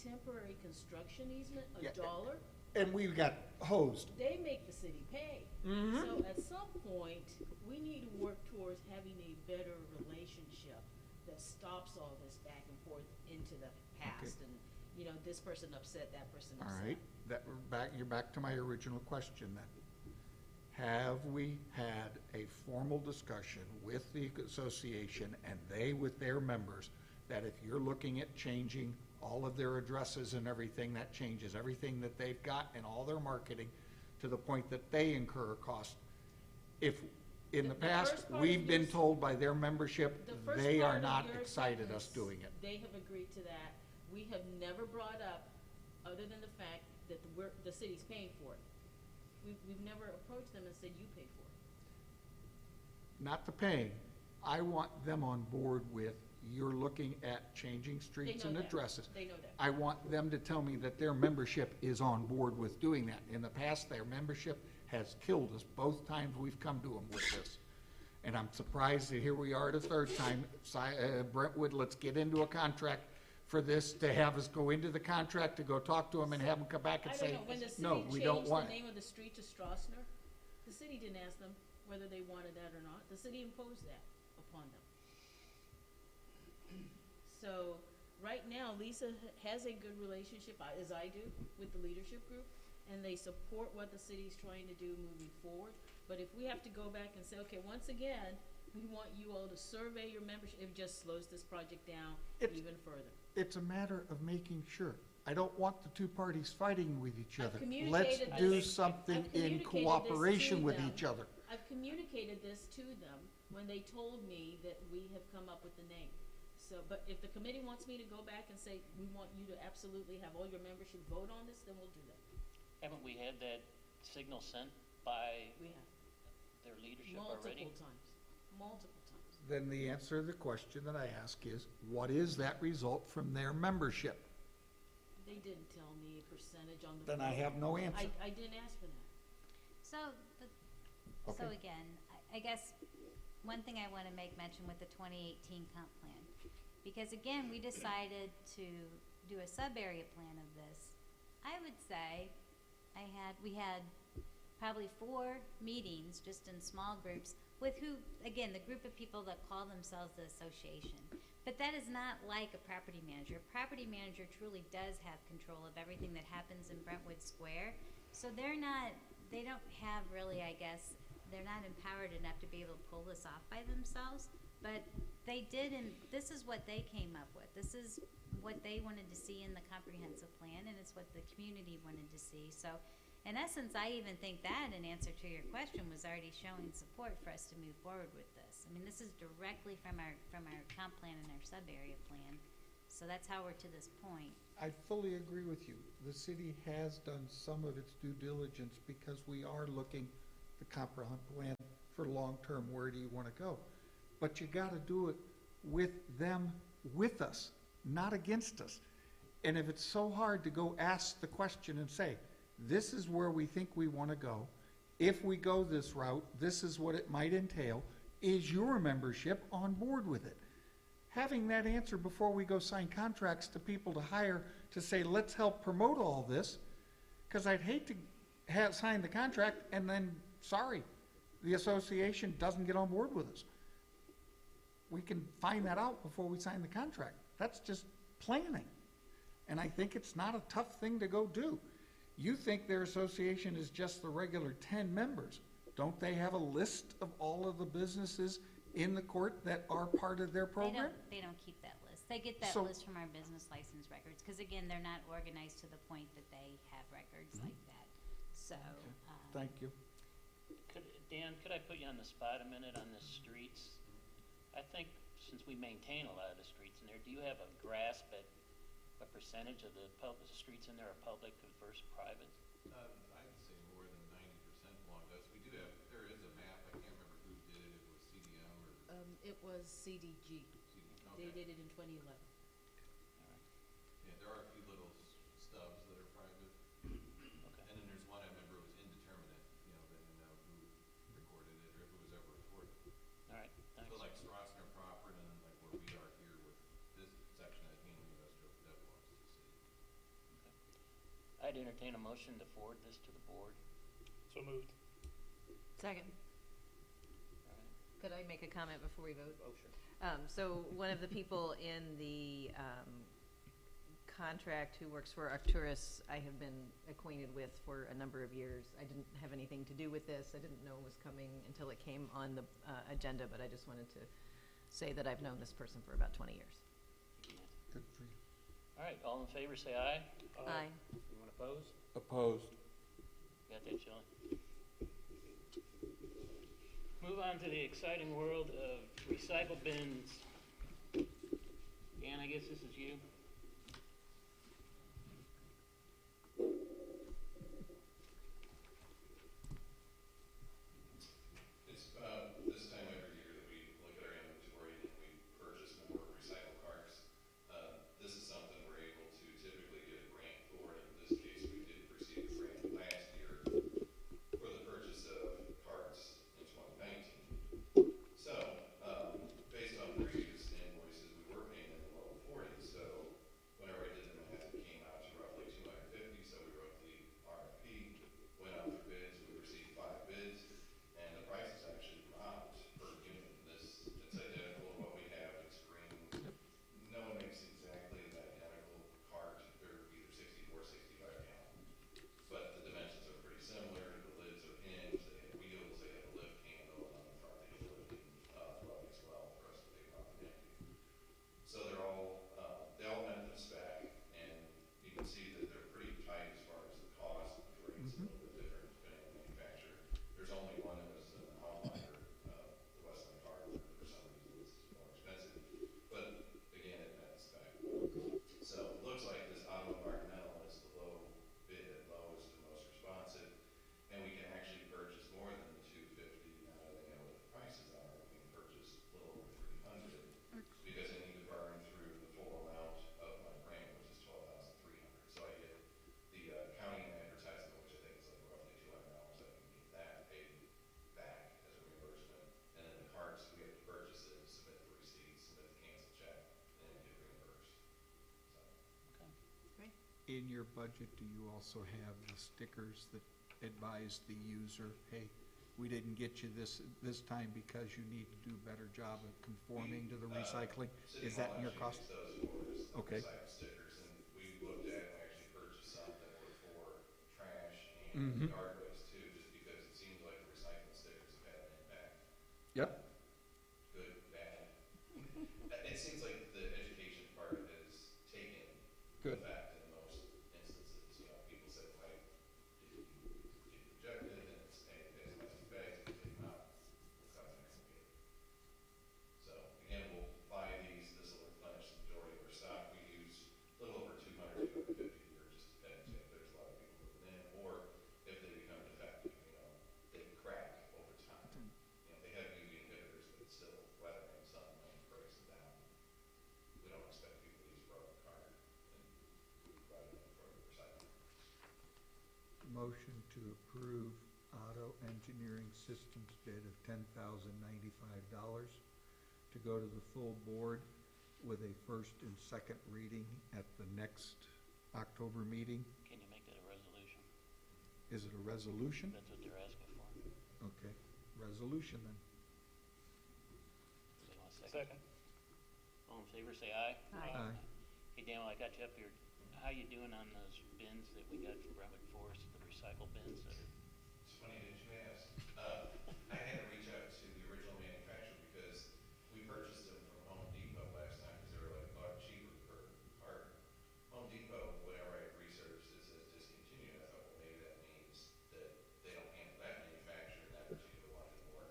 temporary construction easement, $1, And we got hosed. they make the city pay. Mhm. So at some point, we need to work towards having a better relationship that stops all this back and forth into the past. And, this person upset, that person All upset. right, you're back to my original question then. Have we had a formal discussion with the association and they with their members that if you're looking at changing all of their addresses and everything, that changes everything that they've got and all their marketing to the point that they incur a cost? If in the The past, first part we've of been your- told by their membership, The first they part are of not your excited us sentence, doing it. They have agreed to that. We have never brought up, other than the fact that the city's paying for it. We've never approached them and said, you pay for it. Not the paying. I want them on board with, you're looking at changing streets know and that. addresses. They know that. I want them to tell me that their membership is on board with doing that. In the past, their membership has killed us both times we've come to them with this. And I'm surprised that here we are the third time. Brentwood, let's get into a contract for this, to have us go into the contract, to go talk to them and have them come back and I say, don't know, when the no, city we don't changed want the it. name of the street to Strassner, the city didn't ask them whether they wanted that or not. The city imposed that upon them. So, right now, Lisa has a good relationship, as I do, with the leadership group, and they support what the city's trying to do moving forward. But if we have to go back and say, okay, once again, we want you all to survey your membership, it just slows this project down even further. It's a matter of making sure. I don't want the two parties fighting with each I've other. Let's communicated do this- something I've in communicated this cooperation to with them. each other. I've communicated this to them when they told me that we have come up with the name. So, but if the committee wants me to go back and say, we want you to absolutely have all your membership vote on this, then we'll do that. Haven't we had that signal sent by We have their leadership already? multiple times. then the answer to the question that I ask is, what is that result from their membership? They didn't tell me a percentage on the. Then I have no answer. I didn't ask for that. So, so Okay. again, I guess one thing I want to make mention with the 2018 comp plan, because again, we decided to do a sub-area plan of this. I would say we had probably 4 meetings, just in small groups, with who, again, the group of people that call themselves the association. But that is not like a property manager. A property manager truly does have control of everything that happens in Brentwood Square. So they don't have really, I guess, they're not empowered enough to be able to pull this off by themselves. But they did, and this is what they came up with. This is what they wanted to see in the comprehensive plan, and it's what the community wanted to see. So in essence, I even think that, in answer to your question, was already showing support for us to move forward with this. I mean, this is directly from our comp plan and our sub-area plan. So that's how we're to this point. I fully agree with you. The city has done some of its due diligence because we are looking the comprehensive plan for long-term, where do you want to go? But you got to do it with them, with us, not against us. And if it's so hard to go ask the question and say, this is where we think we want to go, if we go this route, this is what it might entail, is your membership on board with it? Having that answer before we go sign contracts to people to hire to say, let's help promote all this, because I'd hate to sign the contract and then, sorry, the association doesn't get on board with us. We can find that out before we sign the contract. That's just planning. And I think it's not a tough thing to go do. You think their association is just the regular 10 members. Don't they have a list of all of the businesses in the court that are part of their program? They don't keep that list. They get that So- list from our business license records, because again, they're not organized to the point that they have records like that. So, Thank you. Dan, could I put you on the spot a minute on the streets? I think since we maintain a lot of the streets in there, do you have a grasp at what percentage of the streets in there are public versus private? I'd say more than 90% belong to us. We do have, there is a map, I can't remember who did it, it was CDM or It was CDG. They okay. did it in 2011. Yeah, there are a few little stubs that are private. Okay. And then there's one I remember was indeterminate, you know, they didn't know who recorded it or if it was ever recorded. All right, thanks. So like Strossner proper and then like where we are here with this section of Hanley Industrial, that belongs to the city. I'd entertain a motion to forward this to the board. So moved. Second. All right. Could I make a comment before we vote? Oh, sure. So one of the people in the contract who works for Arcturus, I have been acquainted with for a number of years. I didn't have anything to do with this. I didn't know it was coming until it came on the agenda, but I just wanted to say that I've known this person for about 20 years. Good for you. All right, all in favor, say aye. Aye. Anyone opposed? Opposed. Got that, Shelley? Move on to the exciting world of recycle bins. Dan, I guess this is you. It's this time every year that we look at our inventory and we purchase more recycle carts. This is something we're able to typically get a grant for, and in this case, we did receive a grant last year for the purchase of carts in 2019. So, based on previous invoices, we were paying in the low 40s, so in your budget, do you also have the stickers that advise the user, hey, we didn't get you this time because you need to do a better job of conforming to the recycling? City Is that Hall in your actually cost? makes those for us, the Okay. recycle stickers, and we looked at, and we actually purchased some that were for trash Mhm. and yard waste too, just because it seems like the recycling stickers have had an impact. Yep. Good, bad. It seems like the education part has taken Good. effect in most instances. You know, people say, why did you get rejected? And it's, hey, you guys plastic bags, if you take them out, we'll come back and get it. So again, we'll buy these, this will replenish the majority of our stock. We use a little over 200, 250 a year, just depends if there's a lot of people moving in, or if they become defective, you know, they crack over time. You know, they have UV inhibitors, but it's still weathering, sunlight breaks them down. We don't expect people to use a broken car, and we provide them for recycling. Motion to approve Auto Engineering Systems bid of $10,095 to go to the full board with a first and second reading at the next October meeting. Can you make that a resolution? Is it a resolution? That's what they're asking for. Okay, resolution then. Does anyone second? Second. All in favor, say aye. Aye. Hey, Dan, while I got you up here, how you doing on those bins that we got from Brentwood Forest, the recycle bins that are? It's funny that you asked. I had to reach out to the original manufacturer because we purchased them from Home Depot last time because they were like a lot cheaper per part. Home Depot, whenever I researched, it says discontinued. I thought, well, maybe that means that they don't handle that manufacturer and that particular one anymore.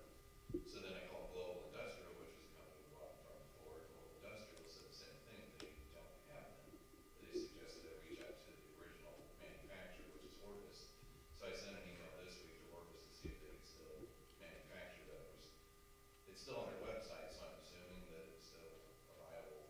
So then I called Global Industrial, which was the company we bought from before. Global Industrial said the same thing. They don't have them. They suggested I reach out to the original manufacturer, which is Orvis. So I sent an email this week to Orvis to see if they could still manufacture those. It's still on their website, so I'm assuming that it's still a viable.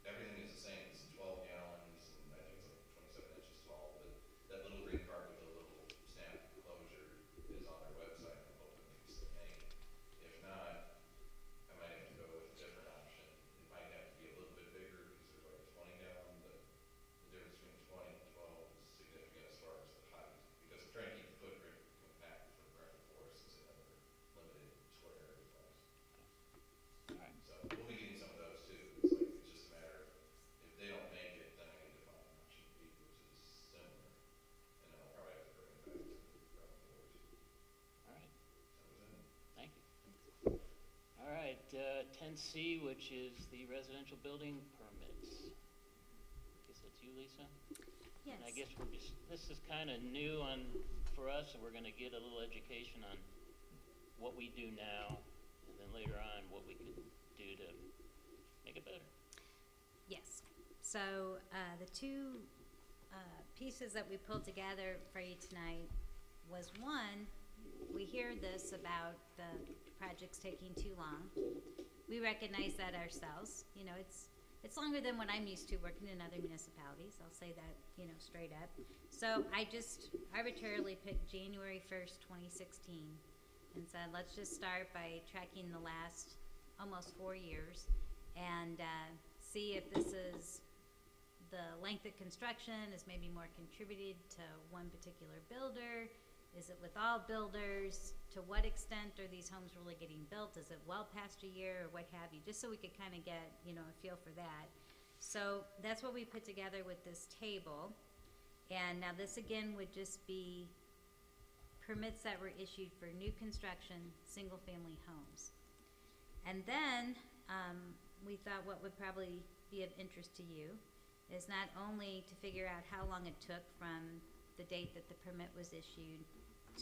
Everything is the same. It's 12 gallons, and I think it's like 27 inches tall. But that little green card with the little snap closure is on their website. I'm hoping they can still make it. If not, I might have to go with a different option. It might have to be a little bit bigger because there's like a 20 gallon, but the difference between 20 and 12 is significant as far as the height. Because I'm trying to keep the footprint compact for Brentwood Forest since they have a limited square area size. All right. So we'll be getting some of those too. It's like, it's just a matter of, if they don't make it, then I need to find option B, which is similar. And then I'll probably have to bring it back to Brentwood Forest. All right, That was it. thank you. All right, 10C, which is the residential building permits. Guess that's you, Lisa? Yes. And I guess this is kind of new for us, and we're going to get a little education on what we do now, and then later on, what we could do to make it better. Yes. So the two pieces that we pulled together for you tonight was, one, we hear this about the projects taking too long. We recognize that ourselves. You know, it's longer than what I'm used to working in other municipalities. I'll say that, you know, straight up. So I just arbitrarily picked January 1st, 2016 and said, let's just start by tracking the last almost 4 years and see if this is the length of construction is maybe more contributed to one particular builder. Is it with all builders? To what extent are these homes really getting built? Is it well past a year or what have you? Just so we could kind of get, you know, a feel for that. So that's what we put together with this table. And now this again would just be permits that were issued for new construction, single-family homes. And then we thought what would probably be of interest to you is not only to figure out how long it took from the date that the permit was issued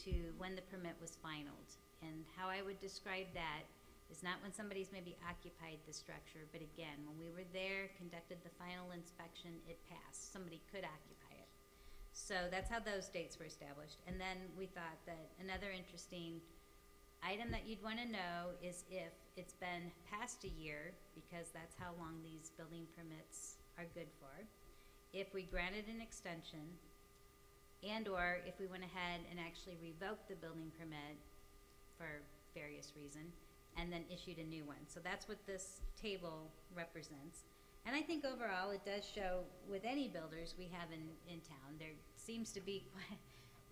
to when the permit was finalized. And how I would describe that is not when somebody's maybe occupied the structure, but again, when we were there, conducted the final inspection, it passed. Somebody could occupy it. So that's how those dates were established. And then we thought that another interesting item that you'd want to know is if it's been past a year, because that's how long these building permits are good for, if we granted an extension, and or if we went ahead and actually revoked the building permit for various reason, and then issued a new one. So that's what this table represents. And I think overall, it does show with any builders we have in town, there seems to be quite,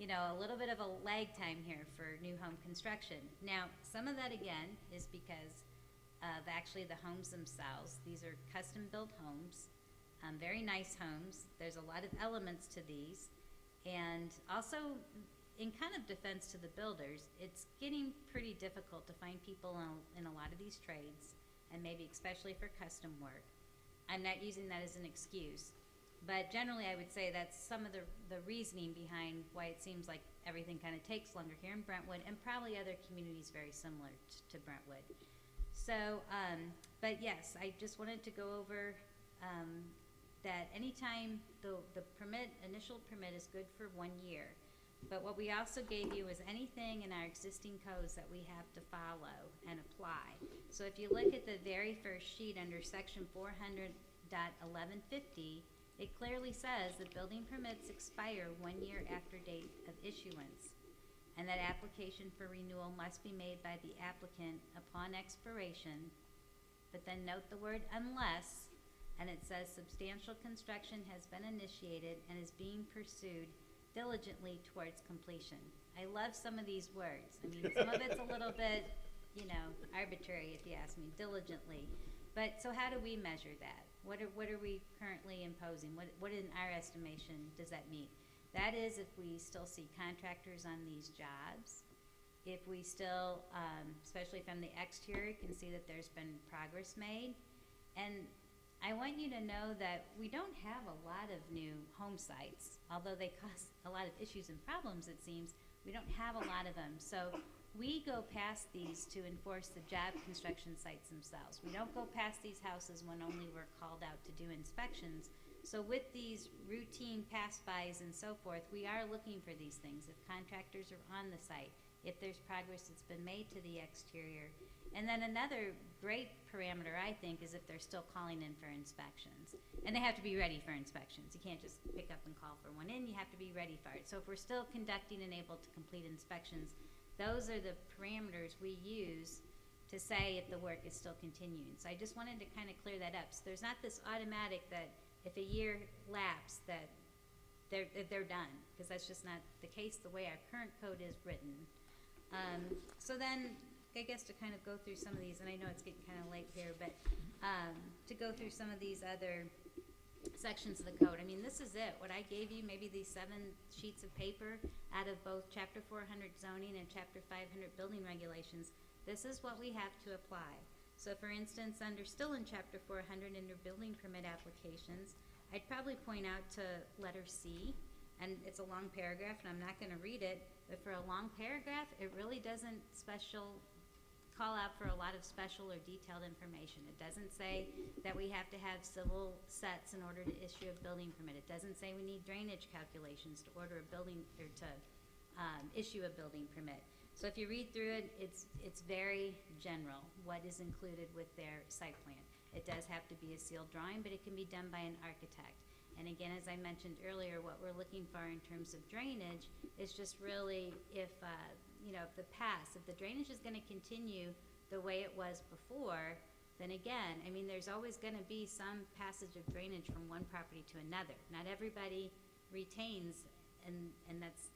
a little bit of a lag time here for new home construction. Now, some of that again is because of actually the homes themselves. These are custom-built homes, very nice homes. There's a lot of elements to these. And also, in kind of defense to the builders, it's getting pretty difficult to find people in a lot of these trades, and maybe especially for custom work. I'm not using that as an excuse, but generally I would say that's some of the reasoning behind why it seems like everything kind of takes longer here in Brentwood, and probably other communities very similar to Brentwood. So, but yes, I just wanted to go over that anytime the initial permit is good for 1 year. But what we also gave you is anything in our existing codes that we have to follow and apply. So if you look at the very first sheet under section 400.1150, it clearly says that building permits expire 1 year after date of issuance, and that application for renewal must be made by the applicant upon expiration. But then note the word unless, and it says substantial construction has been initiated and is being pursued diligently towards completion. I love some of these words. I mean, some of it's a little bit, arbitrary if you ask me, diligently. But so how do we measure that? What are we currently imposing? What in our estimation does that mean? That is if we still see contractors on these jobs, if we still, especially from the exterior, can see that there's been progress made. And I want you to know that we don't have a lot of new home sites, although they cause a lot of issues and problems, it seems. We don't have a lot of them. So we go past these to enforce the job construction sites themselves. We don't go past these houses when only we're called out to do inspections. So with these routine pass-bys and so forth, we are looking for these things. If contractors are on the site, if there's progress that's been made to the exterior. And then another great parameter, I think, is if they're still calling in for inspections. And they have to be ready for inspections. You can't just pick up and call for one in. You have to be ready for it. So if we're still conducting and able to complete inspections, those are the parameters we use to say if the work is still continuing. So I just wanted to kind of clear that up. So there's not this automatic that if a year lapsed that they're done, because that's just not the case the way our current code is written. So then, I guess to kind of go through some of these, and I know it's getting kind of late here, but to go through some of these other sections of the code. I mean, this is it. What I gave you, maybe these 7 sheets of paper out of both Chapter 400 zoning and Chapter 500 building regulations, this is what we have to apply. So for instance, still in Chapter 400 under building permit applications, I'd probably point out to letter C, and it's a long paragraph, and I'm not going to read it, but for a long paragraph, it really doesn't call out for a lot of special or detailed information. It doesn't say that we have to have civil sets in order to issue a building permit. It doesn't say we need drainage calculations to order a building or to issue a building permit. So if you read through it, it's very general what is included with their site plan. It does have to be a sealed drawing, but it can be done by an architect. And again, as I mentioned earlier, what we're looking for in terms of drainage is just really if the drainage is going to continue the way it was before, then again, I mean, there's always going to be some passage of drainage from one property to another. Not everybody retains, and that's,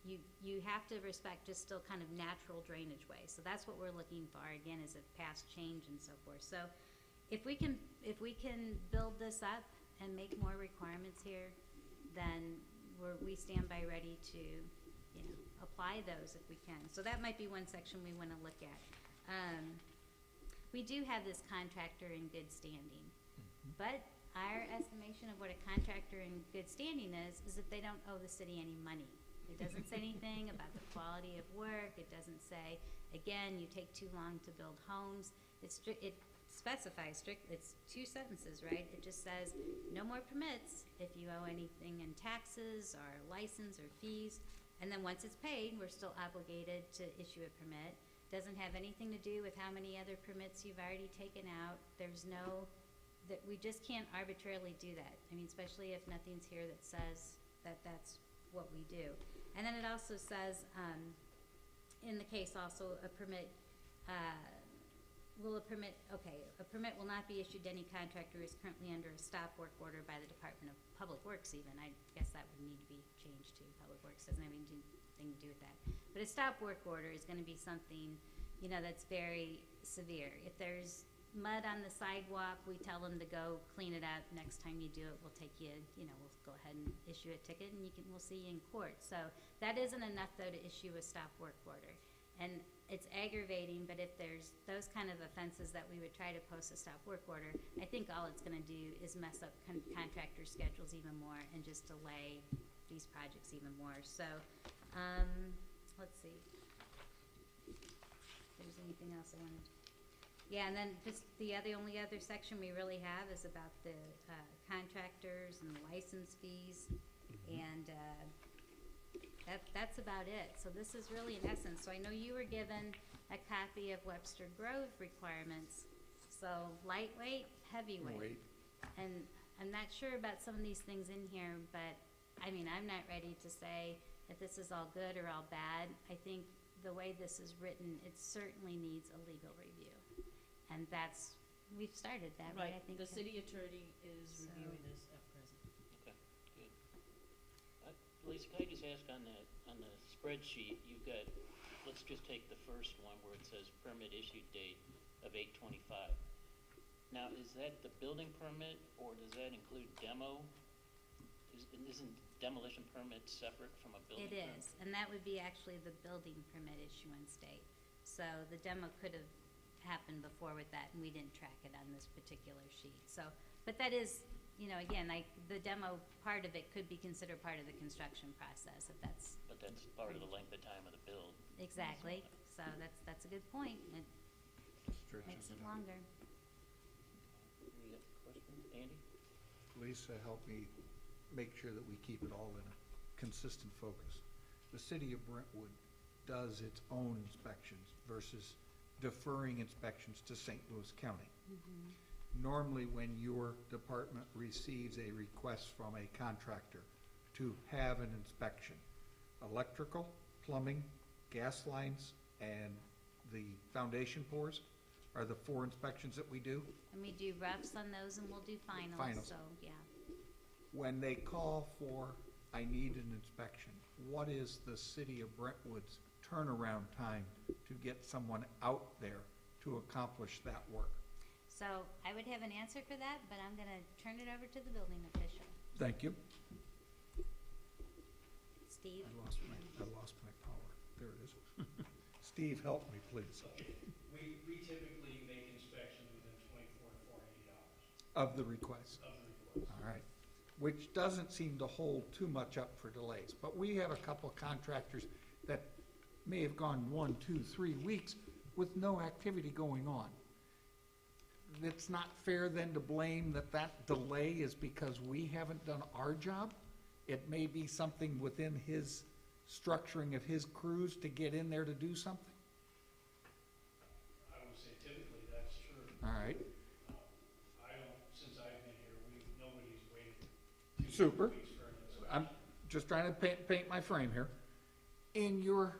you have to respect just still kind of natural drainage ways. So that's what we're looking for, again, is a past change and so forth. So if we can build this up and make more requirements here, then we stand by ready to, apply those if we can. So that might be one section we want to look at. We do have this contractor in good standing, but our estimation of what a contractor in good standing is that they don't owe the city any money. It doesn't say anything about the quality of work. It doesn't say, again, you take too long to build homes. It specifies it's 2 sentences, right? It just says no more permits if you owe anything in taxes or license or fees. And then once it's paid, we're still obligated to issue a permit. Doesn't have anything to do with how many other permits you've already taken out. We just can't arbitrarily do that. I mean, especially if nothing's here that says that that's what we do. And then it also says, in the case also, a permit will a permit, okay, a permit will not be issued to any contractor who is currently under a stop work order by the Department of Public Works even. I guess that would need to be changed to Public Works, doesn't have anything to do with that. But a stop work order is gonna be something, you know, that's very severe. If there's mud on the sidewalk, we tell them to go clean it up. Next time you do it, we'll take you, you know, we'll go ahead and issue a ticket and we'll see you in court. So that isn't enough though to issue a stop work order. And it's aggravating, but if there's those kind of offenses that we would try to post a stop work order, I think all it's gonna do is mess up contractor schedules even more and just delay these projects even more. So, let's see. If there's anything else I wanted. Yeah, and then just only other section we really have is about the contractors and the license fees. And that's about it. So this is really in essence. So I know you were given a copy of Webster Grove requirements. So lightweight, heavyweight. And I'm not sure about some of these things in here, but I mean, I'm not ready to say if this is all good or all bad. I think the way this is written, it certainly needs a legal review. And we've started that, right? I think The city attorney is So- reviewing this at present. Okay, good. Lisa, can I just ask on the spreadsheet, you've got, let's just take the first one where it says permit issued date of 8/25. Now, is that the building permit or does that include demo? Isn't demolition permit separate from a building It permit? is, and that would be actually the building permit issuance date. So the demo could have happened before with that, and we didn't track it on this particular sheet. So, but that is, you know, again, the demo part of it could be considered part of the construction process, if that's But that's part of the length of time of the build. exactly. So that's a good point. It makes it longer. Any other questions? Andy? Lisa, help me make sure that we keep it all in a consistent focus. The city of Brentwood does its own inspections versus deferring inspections to St. Louis County. Normally, when your department receives a request from a contractor to have an inspection, electrical, plumbing, gas lines, and the foundation pours are the 4 inspections that we do. And we do roughs on those, and we'll do finals, Finals. so, yeah. When they call for, I need an inspection, what is the city of Brentwood's turnaround time to get someone out there to accomplish that work? So I would have an answer for that, but I'm gonna turn it over to the building official. Thank you. Steve? I lost my power. There it is. Steve, help me, please. Okay, we typically make inspections within 24 to 48 hours Of the request. of the request. All right. Which doesn't seem to hold too much up for delays. But we have a couple contractors that may have gone 1, 2, 3 weeks with no activity going on. It's not fair then to blame that delay is because we haven't done our job. It may be something within his structuring of his crews to get in there to do something. I would say typically that's true. All right. Since I've been here, nobody's waited 2 Super. weeks for an inspection. I'm just trying to paint my frame here. In your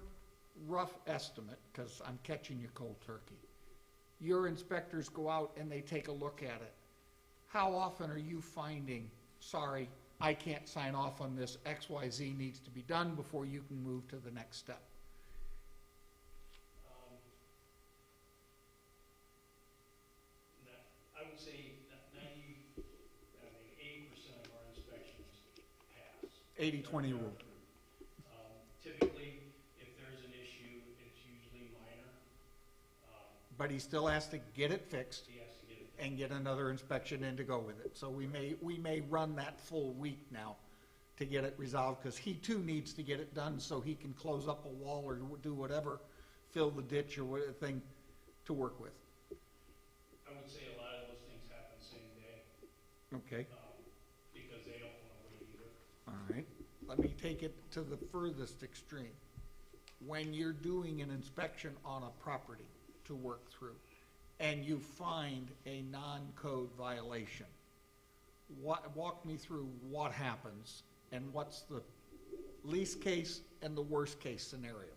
rough estimate, because I'm catching you cold turkey, your inspectors go out and they take a look at it. How often are you finding, sorry, I can't sign off on this, XYZ needs to be done before you can move to the next step? I would say 80% of our inspections pass. 80-20 rule. Typically, if there's an issue, it's usually minor. But he still has to get it fixed He has to get it done. and get another inspection in to go with it. So we may run that full week now to get it resolved, because he too needs to get it done so he can close up a wall or do whatever, fill the ditch or whatever thing to work with. I would say a lot of those things happen same day, Okay, because they don't want to wait either. all right. Let me take it to the furthest extreme. When you're doing an inspection on a property to work through, and you find a non-code violation, walk me through what happens and what's the least case and the worst case scenario.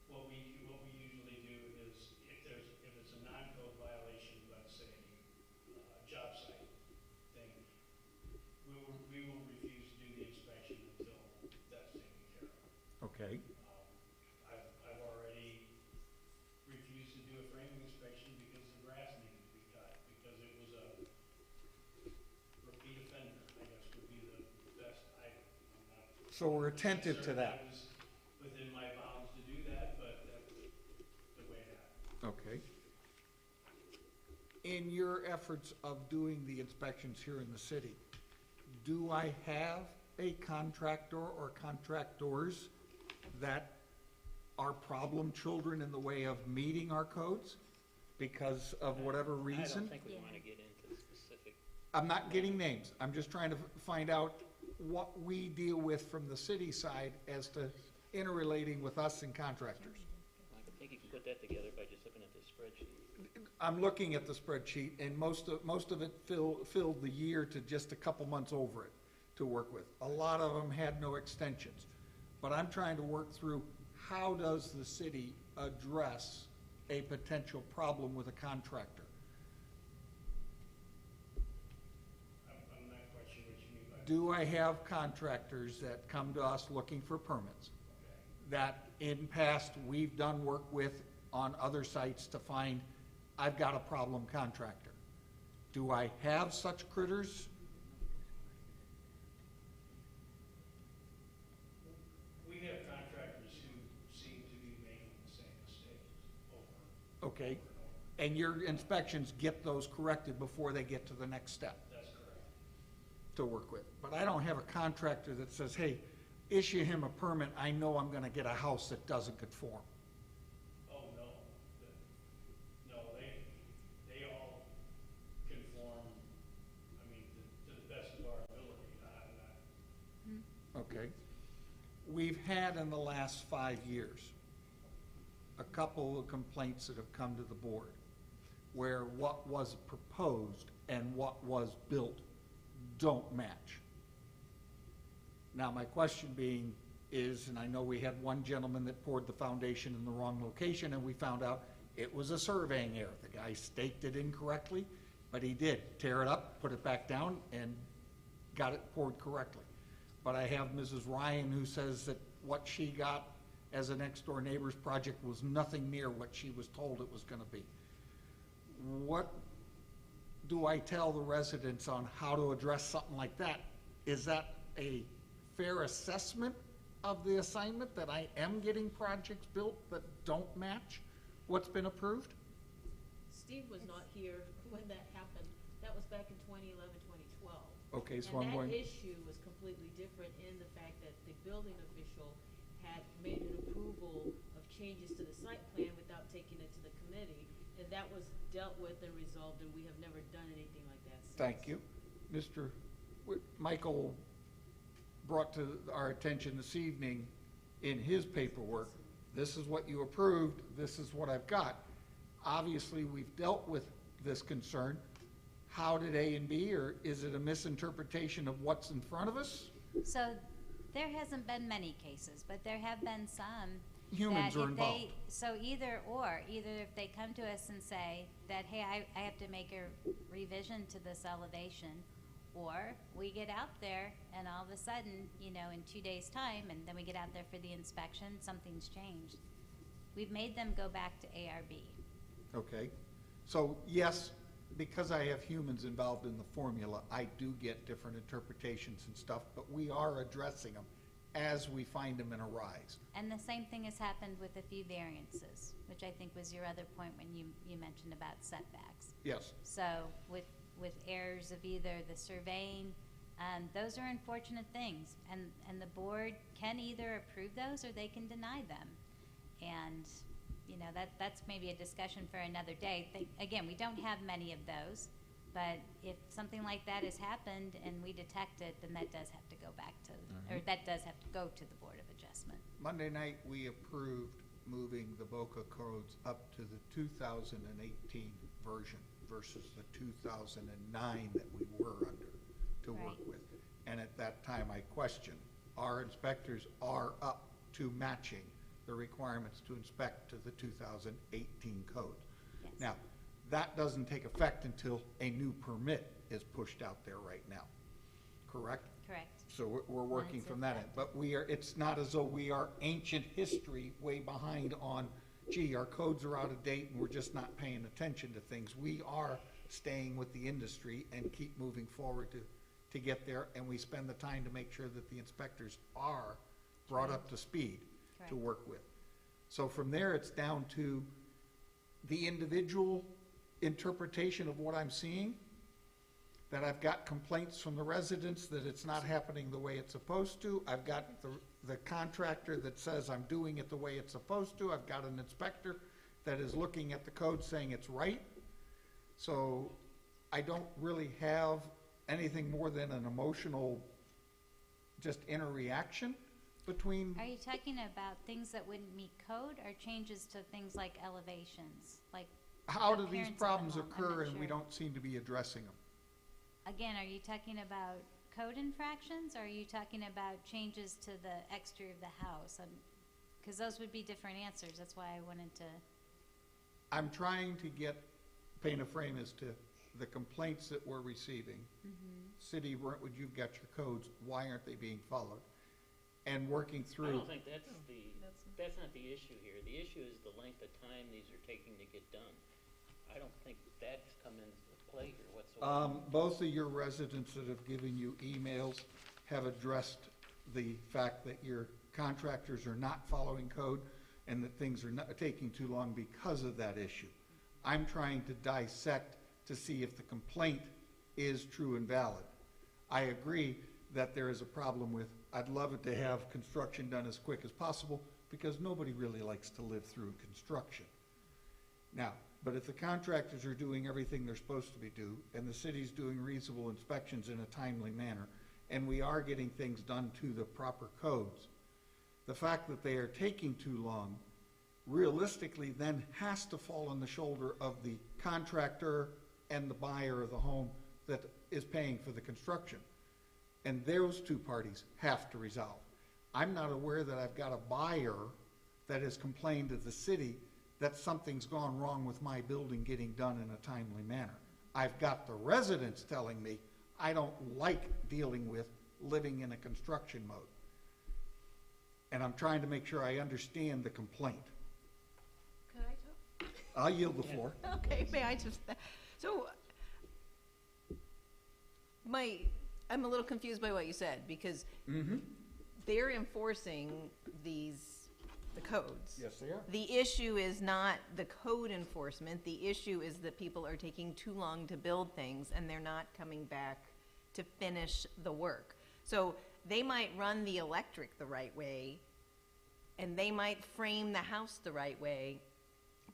What we usually do So we're attentive to that. Certainly was within my bounds to do that, but that's the way it happened. Okay. In your efforts of doing the inspections here in the city, do I have a contractor or contractors that are problem children in the way of meeting our codes because of whatever I reason? don't think we Yeah. want to get into specific. I'm not getting names. I'm just trying to find out what we deal with from the city side as to interrelating with us and contractors. I think you can put that together by just looking at the spreadsheet. I'm looking at the spreadsheet, and most of it filled the year to just a couple months over it to work with. A lot of them had no extensions. But I'm trying to work through, how does the city address a potential problem with a contractor? I'm not quite sure what you mean by. Do I have contractors that come to us looking for permits that in past we've done work with on other sites to find, I've got a problem contractor? Do I have such critters? We have contractors who seem to be making the same mistakes over Okay, and over. and your inspections get those corrected before they get to the next step That's correct. to work with. But I don't have a contractor that says, hey, issue him a permit, I know I'm gonna get a house that doesn't conform. Oh, no. No, they all conform, I mean, to the best of our ability. I'm not, Okay. We've had in the last 5 years, a couple of complaints that have come to the board where what was proposed and what was built don't match. Now, my question being is, and I know we had one gentleman that poured the foundation in the wrong location, and we found out it was a surveying error. The guy staked it incorrectly, but he did tear it up, put it back down, and got it poured correctly. But I have Mrs. Ryan who says that what she got as a next-door neighbor's project was nothing near what she was told it was gonna be. What do I tell the residents on how to address something like that? Is that a fair assessment of the assignment, that I am getting projects built that don't match what's been approved? Steve was not here when that happened. That was back in 2011, 2012. Okay, so I'm And going, that issue was completely different in the fact that the building official had made an approval of changes to the site plan without taking it to the committee, and that was dealt with and resolved, and we have never done anything like that since. thank you. Michael brought to our attention this evening in his paperwork, this is what you approved, this is what I've got. Obviously, we've dealt with this concern. How did A and B, or is it a misinterpretation of what's in front of us? So there hasn't been many cases, but there have been some. Humans that are if involved. So either if they come to us and say that, hey, I have to make a revision to this elevation, or we get out there and all of a sudden, in 2 days' time, and then we get out there for the inspection, something's changed. We've made them go back to ARB. Okay, so yes, because I have humans involved in the formula, I do get different interpretations and stuff, but we are addressing them as we find them in a rise. And the same thing has happened with a few variances, which I think was your other point when you mentioned about setbacks. Yes, So with errors of either the surveying, those are unfortunate things. And the board can either approve those or they can deny them. And, that's maybe a discussion for another day. Again, we don't have many of those, but if something like that has happened and we detect it, then that does have to go back to, or that does have to go to the Board of Adjustment. Monday night, we approved moving the Boca codes up to the 2018 version versus the 2009 that we were under to work Right. with. And at that time, I questioned, our inspectors are up to matching the requirements to inspect to the 2018 code. Yes. Now, that doesn't take effect until a new permit is pushed out there right now, correct? Correct. So we're working it's from that end, but it's not as though we are ancient history way behind on, gee, our codes are out of date and we're just not paying attention to things. We are staying with the industry and keep moving forward to to get there, and we spend the time to make sure that the inspectors are brought up to speed to Correct. work with. So from there, it's down to the individual interpretation of what I'm seeing, that I've got complaints from the residents that it's not happening the way it's supposed to. I've got the contractor that says I'm doing it the way it's supposed to. I've got an inspector that is looking at the code saying it's right. So I don't really have anything more than an emotional, just inner reaction between. Are you talking about things that wouldn't meet code or changes to things like elevations? Like, How do these appearance of the problems home? I'm occur not and we sure. don't seem to be addressing them? Again, are you talking about code infractions, or are you talking about changes to the exterior of the house? Because those would be different answers, that's why I wanted to, I'm trying to paint a frame as to the complaints that we're receiving. City of Brentwood, you've got your codes, why aren't they being followed? And working I through, don't think that's not the issue here. The issue is the length of time these are taking to get done. I don't think that's come into play here whatsoever. both of your residents that have given you emails have addressed the fact that your contractors are not following code and that things are not taking too long because of that issue. I'm trying to dissect to see if the complaint is true and valid. I agree that there is a problem with, I'd love it to have construction done as quick as possible because nobody really likes to live through construction. Now, but if the contractors are doing everything they're supposed to be doing, and the city's doing reasonable inspections in a timely manner, and we are getting things done to the proper codes, the fact that they are taking too long realistically then has to fall on the shoulder of the contractor and the buyer of the home that is paying for the construction. And those two parties have to resolve. I'm not aware that I've got a buyer that has complained to the city that something's gone wrong with my building getting done in a timely manner. I've got the residents telling me I don't like dealing with living in a construction mode. And I'm trying to make sure I understand the complaint. Could I talk? I'll yield the floor. Okay, may I just, so, I'm a little confused by what you said, because they're enforcing the codes. Yes, they are. The issue is not the code enforcement, the issue is that people are taking too long to build things, and they're not coming back to finish the work. So, they might run the electric the right way, and they might frame the house the right way,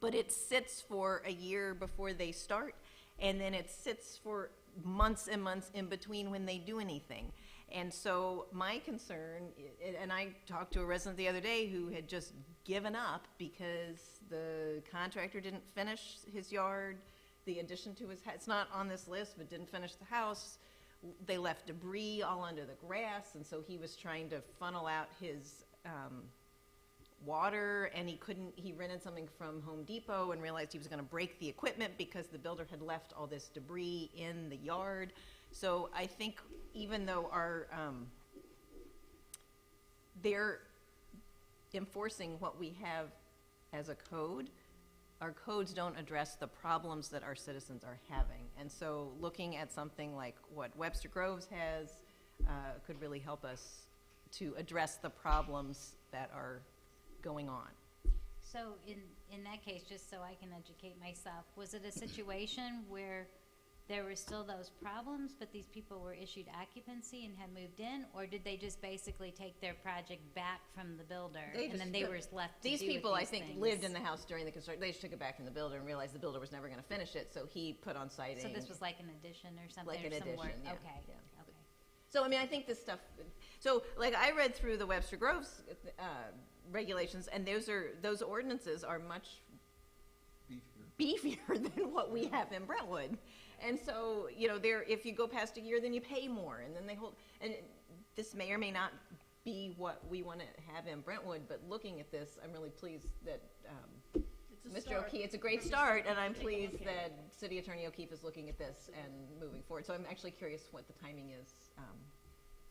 but it sits for a year before they start, and then it sits for months and months in between when they do anything. And so my concern, and I talked to a resident the other day who had just given up because the contractor didn't finish his yard, the addition to his house, it's not on this list, but didn't finish the house. They left debris all under the grass, and so he was trying to funnel out his water, and he rented something from Home Depot and realized he was gonna break the equipment because the builder had left all this debris in the yard. So I think even though they're enforcing what we have as a code, our codes don't address the problems that our citizens are having. And so looking at something like what Webster Groves has could really help us to address the problems that are going on. so in that case, just so I can educate myself, was it a situation where there were still those problems, but these people were issued occupancy and had moved in, or did they just basically take their project back from the builder, and then they were left to do These with people, I these think, things? lived in the house during the construction. They just took it back from the builder and realized the builder was never gonna finish it, so he put on siding. So this was like an addition or something, Like an or some work? addition, yeah, Okay, yeah. okay. So, I mean, I think this stuff, so, like, I read through the Webster Groves, regulations, and those ordinances are much beefier than what we have in Brentwood. And so, you know, if you go past a year, then you pay more, and then they hold, and this may or may not be what we want to have in Brentwood, but looking at this, I'm really pleased that, It's a Mr. start. O'Keefe, it's a great start, and I'm pleased that City Attorney O'Keefe is looking at this and moving forward. So I'm actually curious what the timing is,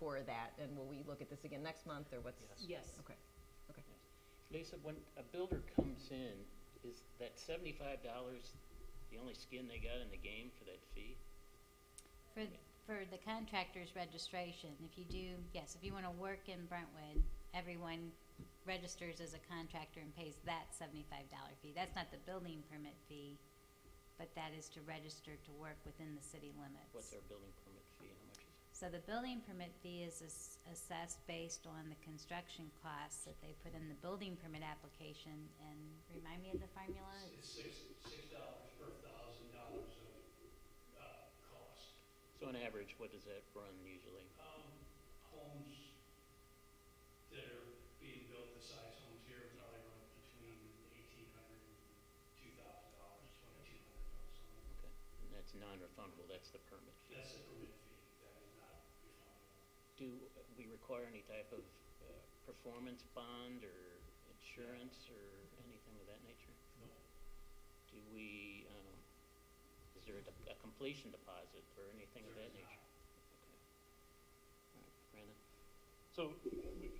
for that, and will we look at this again next month, or what's? Yes. Okay, okay. Lisa, when a builder comes in, is that $75 the only skin they got in the game for that fee? for the contractor's registration, if you do, yes, if you wanna work in Brentwood, everyone registers as a contractor and pays that $75 fee. That's not the building permit fee, but that is to register to work within the city limits. What's our building permit fee, how much is it? So the building permit fee is assessed based on the construction costs that they put in the building permit application, and remind me of the formula? It's $6 per $1,000 of cost. So on average, what does that run usually? Homes that are being built, the size homes here, probably run between $1,800 and $2,000, $2,200 on. Okay, and that's non-refundable, that's the permit fee. That's the permit fee, that is not refundable. Do we require any type of performance bond or insurance or anything of that nature? No. Do we, is there a completion deposit or anything of There that is nature? not. Okay. All right, Brandon? So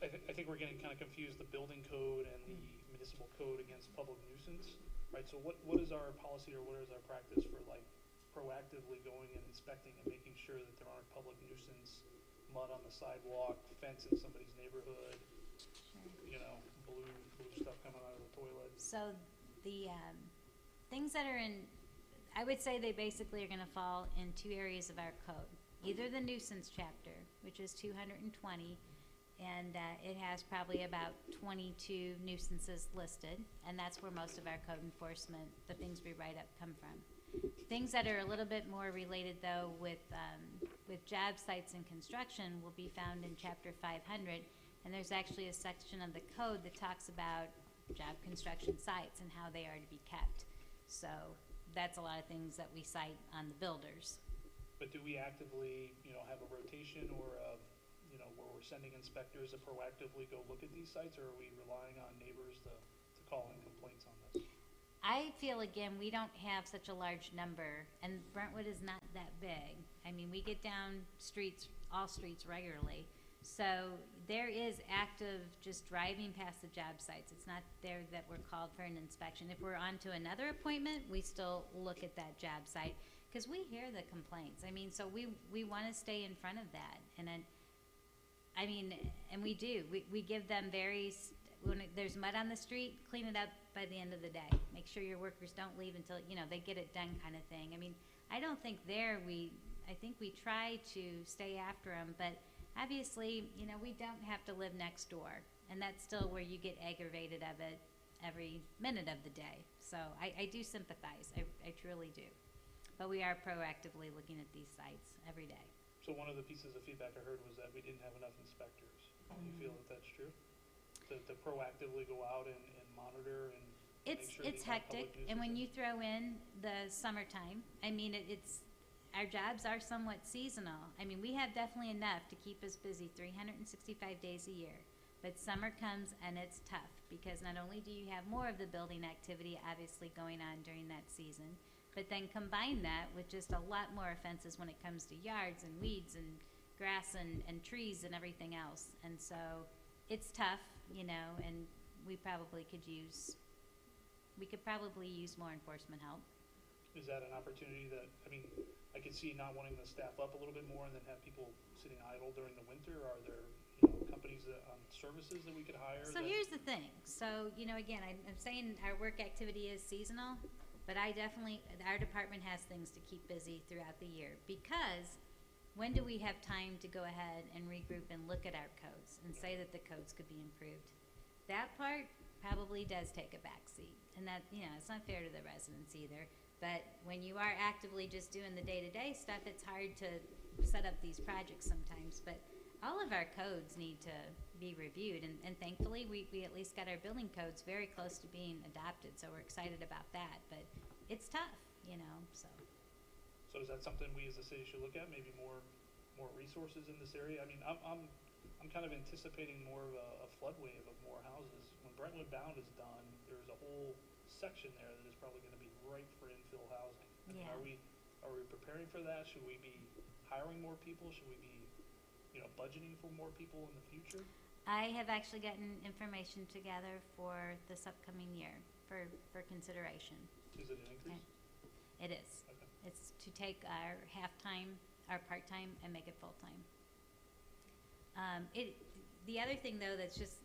I think we're getting kind of confused, the building code and the municipal code against public nuisance, right? So what is our policy or what is our practice for like proactively going and inspecting and making sure that there aren't public nuisance, mud on the sidewalk, fence in somebody's neighborhood, you know, blue stuff coming out of the toilet? So the things that are in, I would say they basically are gonna fall in two areas of our code. Either the nuisance chapter, which is 220, and it has probably about 22 nuisances listed, and that's where most of our code enforcement, the things we write up, come from. Things that are a little bit more related, though, with job sites and construction will be found in chapter 500, and there's actually a section of the code that talks about job construction sites and how they are to be kept. So that's a lot of things that we cite on the builders. But do we actively, you know, have a rotation or, you know, where we're sending inspectors to proactively go look at these sites, or are we relying on neighbors to call in complaints on this? I feel, again, we don't have such a large number, and Brentwood is not that big. I mean, we get down streets, all streets regularly. So there is active, just driving past the job sites. It's not there that we're called for an inspection. If we're on to another appointment, we still look at that job site, because we hear the complaints. I mean, so we want to stay in front of that. And then, I mean, and we do. We give them when there's mud on the street, clean it up by the end of the day. Make sure your workers don't leave until, you know, they get it done, kind of thing. I mean, I don't think I think we try to stay after them, but obviously, you know, we don't have to live next door. And that's still where you get aggravated of it every minute of the day. So I do sympathize. I truly do. But we are proactively looking at these sites every day. So one of the pieces of feedback I heard was that we didn't have enough inspectors. Do you feel that that's true? To proactively go out and monitor and make sure It's these aren't public hectic, and when nuisances? you throw in the summertime, I mean, our jobs are somewhat seasonal. I mean, we have definitely enough to keep us busy 365 days a year. But summer comes and it's tough, because not only do you have more of the building activity obviously going on during that season, but then combine that with just a lot more offenses when it comes to yards and weeds and grass and trees and everything else. And so it's tough, you know, and we could probably use more enforcement help. Is that an opportunity that, I mean, I could see not wanting to staff up a little bit more and then have people sitting idle during the winter? Are there, you know, companies services that we could hire? So here's the thing. So, you know, again, I'm saying our work activity is seasonal, but our department has things to keep busy throughout the year, because when do we have time to go ahead and regroup and look at our codes and say that the codes could be improved? That part probably does take a backseat, and that, you know, it's not fair to the residents either. But when you are actively just doing the day-to-day stuff, it's hard to set up these projects sometimes. But all of our codes need to be reviewed, and thankfully we at least got our building codes very close to being adopted, so we're excited about that. But it's tough, you know, so. So is that something we as a city should look at, maybe more resources in this area? I mean, I'm kind of anticipating more of a flood wave of more houses. When Brentwood Bound is done, there's a whole section there that is probably gonna be ripe for infill housing. I mean, Yeah. Are we preparing for that? Should we be hiring more people? Should we be, you know, budgeting for more people in the future? I have actually gotten information together for this upcoming year for consideration. Is it an increase? It is. Okay. It's to take our half-time are part-time and make it full-time. The other thing though that's just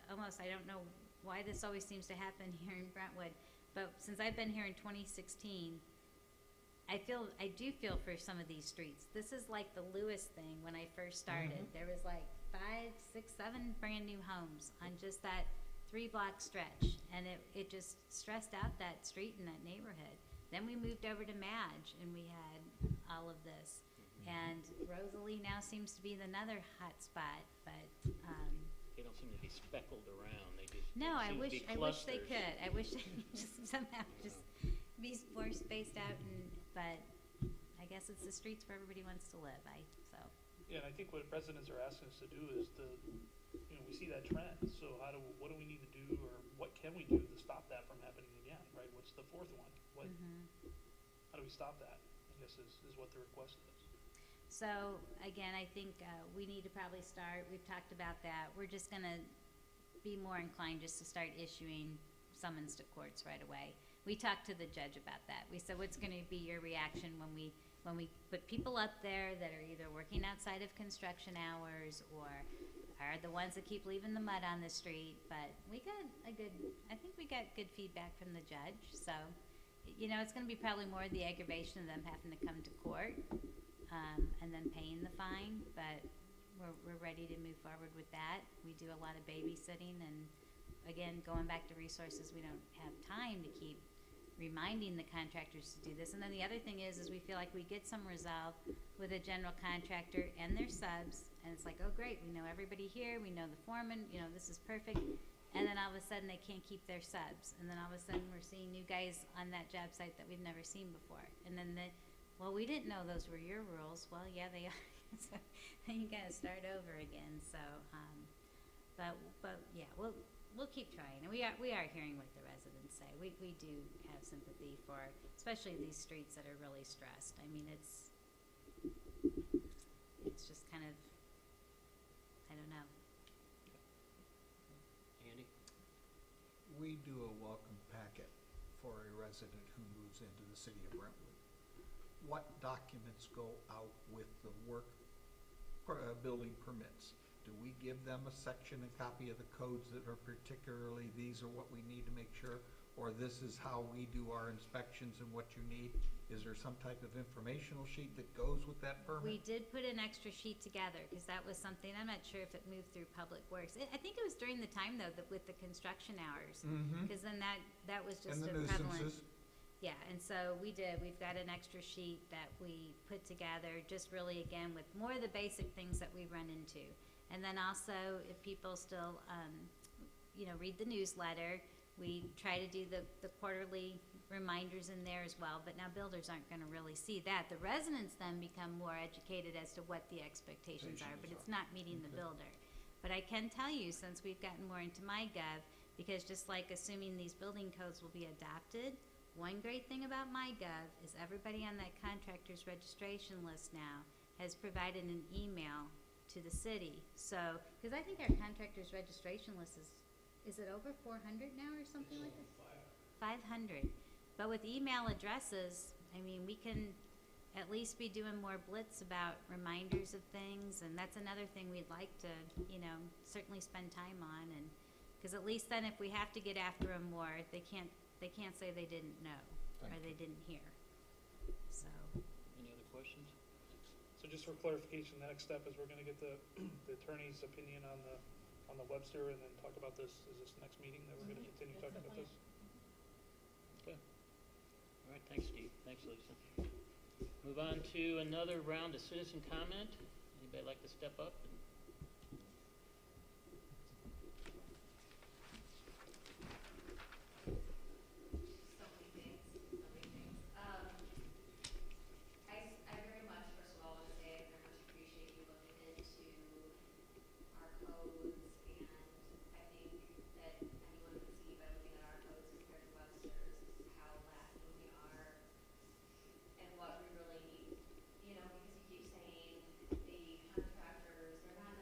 almost, I don't know why this always seems to happen here in Brentwood, but since I've been here in 2016, I do feel for some of these streets. This is like the Lewis thing when I first started. There was like 5, 6, 7 brand new homes on just that 3-block stretch, and it just stressed out that street and that neighborhood. Then we moved over to Madge, and we had all of this. And Rosalie now seems to be another hot spot, but They don't seem to be speckled around, they just no, I seem to wish be I wish they clusters. could. I wish they could just somehow just be more spaced out, but I guess it's the streets where everybody wants to live. Yeah, and I think what residents are asking us to do is we see that trend, so what do we need to do, or what can we do to stop that from happening again, right? What's the fourth one? How do we stop that, I guess is what the request is. So again, I think we need to probably start, we've talked about that, we're just gonna be more inclined just to start issuing summons to courts right away. We talked to the judge about that. We said, what's gonna be your reaction when we put people up there that are either working outside of construction hours or are the ones that keep leaving the mud on the street? But I think we got good feedback from the judge. So, it's gonna be probably more the aggravation of them having to come to court and then paying the fine, but we're ready to move forward with that. We do a lot of babysitting, and again, going back to resources, we don't have time to keep reminding the contractors to do this. And then the other thing is we feel like we get some resolve with a general contractor and their subs, and it's like, oh great, we know everybody here, we know the foreman, this is perfect. And then all of a sudden they can't keep their subs, and then all of a sudden we're seeing new guys on that job site that we've never seen before. And then well, we didn't know those were your rules. Well, yeah, they are. So then you gotta start over again. So, but yeah, we'll keep trying, and we are hearing what the residents say. We do have sympathy for, especially these streets that are really stressed. I mean, it's just kind of, I don't know. Andy? We do a welcome packet for a resident who moves into the city of Brentwood. What documents go out with the work building permits? Do we give them a section, a copy of the codes that are particularly, these are what we need to make sure, or this is how we do our inspections and what you need? Is there some type of informational sheet that goes with that permit? We did put an extra sheet together, because that was something, I'm not sure if it moved through Public Works. I think it was during the time, though, that with the construction hours, because then that was just And a the prevalent. nuisances? Yeah, and so we've got an extra sheet that we put together, just really, again, with more of the basic things that we run into. And then also, if people still, read the newsletter, we try to do the quarterly reminders in there as well, but now builders aren't gonna really see that. The residents then become more educated as to what the expectations are, but it's not meeting the builder. But I can tell you, since we've gotten more into MyGov, because just like assuming these building codes will be adopted, one great thing about MyGov is everybody on that contractor's registration list now has provided an email to the city. So, because I think our contractor's registration list is it over 400 now or something like that? 500. But with email addresses, I mean, we can at least be doing more blitz about reminders of things, and that's another thing we'd like to, certainly spend time on, and because at least then if we have to get after them more, they can't say they didn't know or they didn't hear. So. Any other questions? So just for clarification, the next step is we're gonna get the attorney's opinion on the Webster, and then talk about this, is this next meeting that we're gonna continue talking about this? Okay. All right, thanks, Steve. Thanks, Lisa. Move on to another round of citizen comment. Anybody like to step up? So many things. I very much, first of all, want to say I very much appreciate you looking into our codes, and I think that anyone would see by looking at our codes compared to Webster's how lacking we are and what we really need. Because you keep saying the contractors, they're not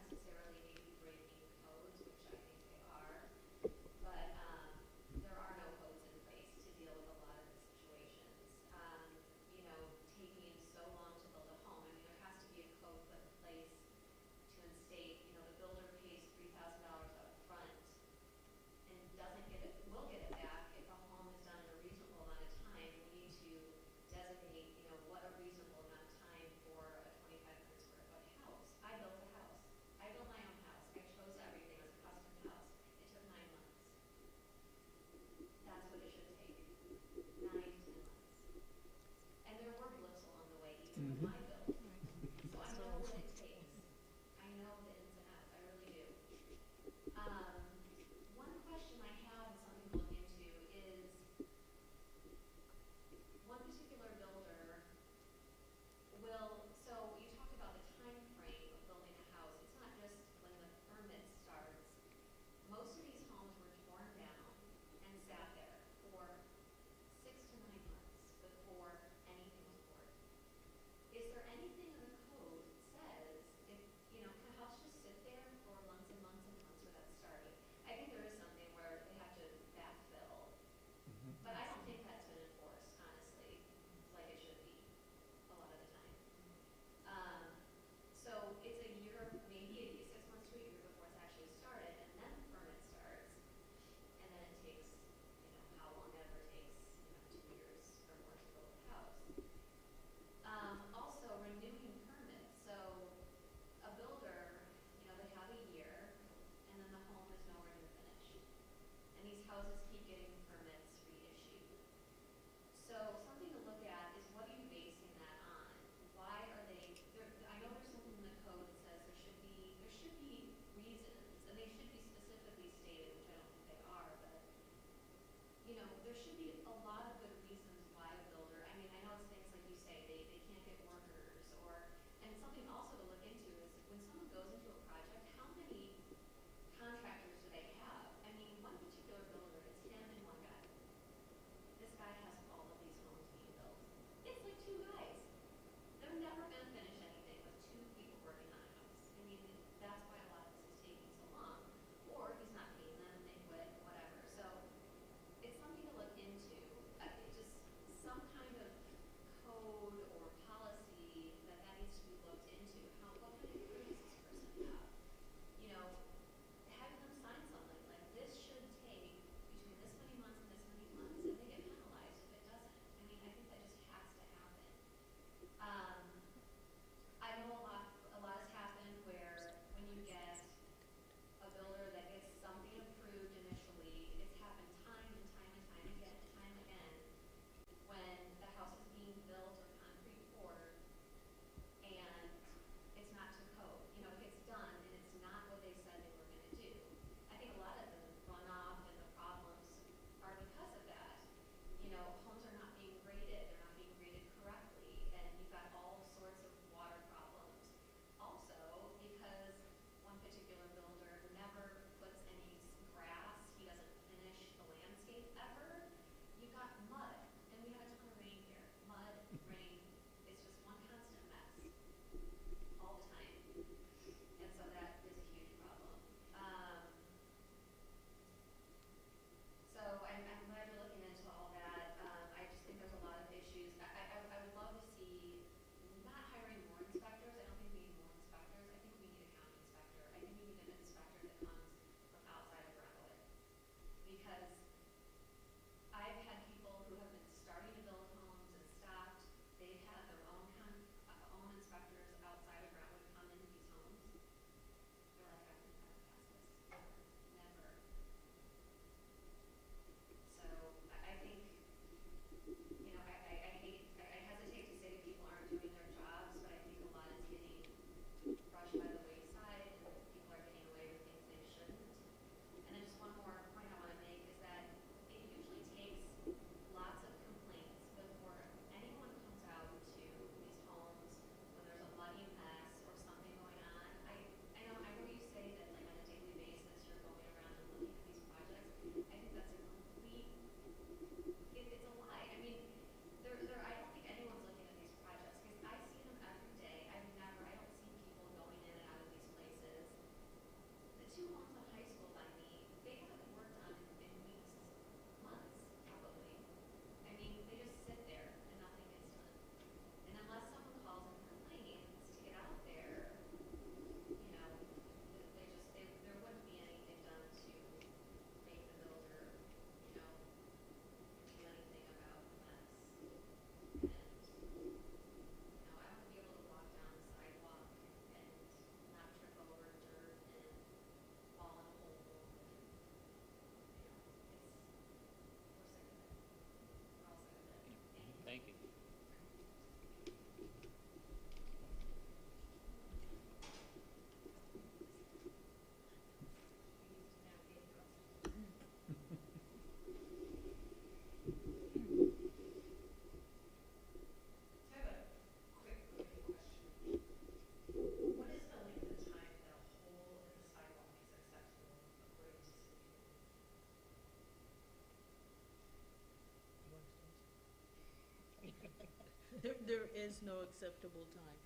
There is no acceptable time.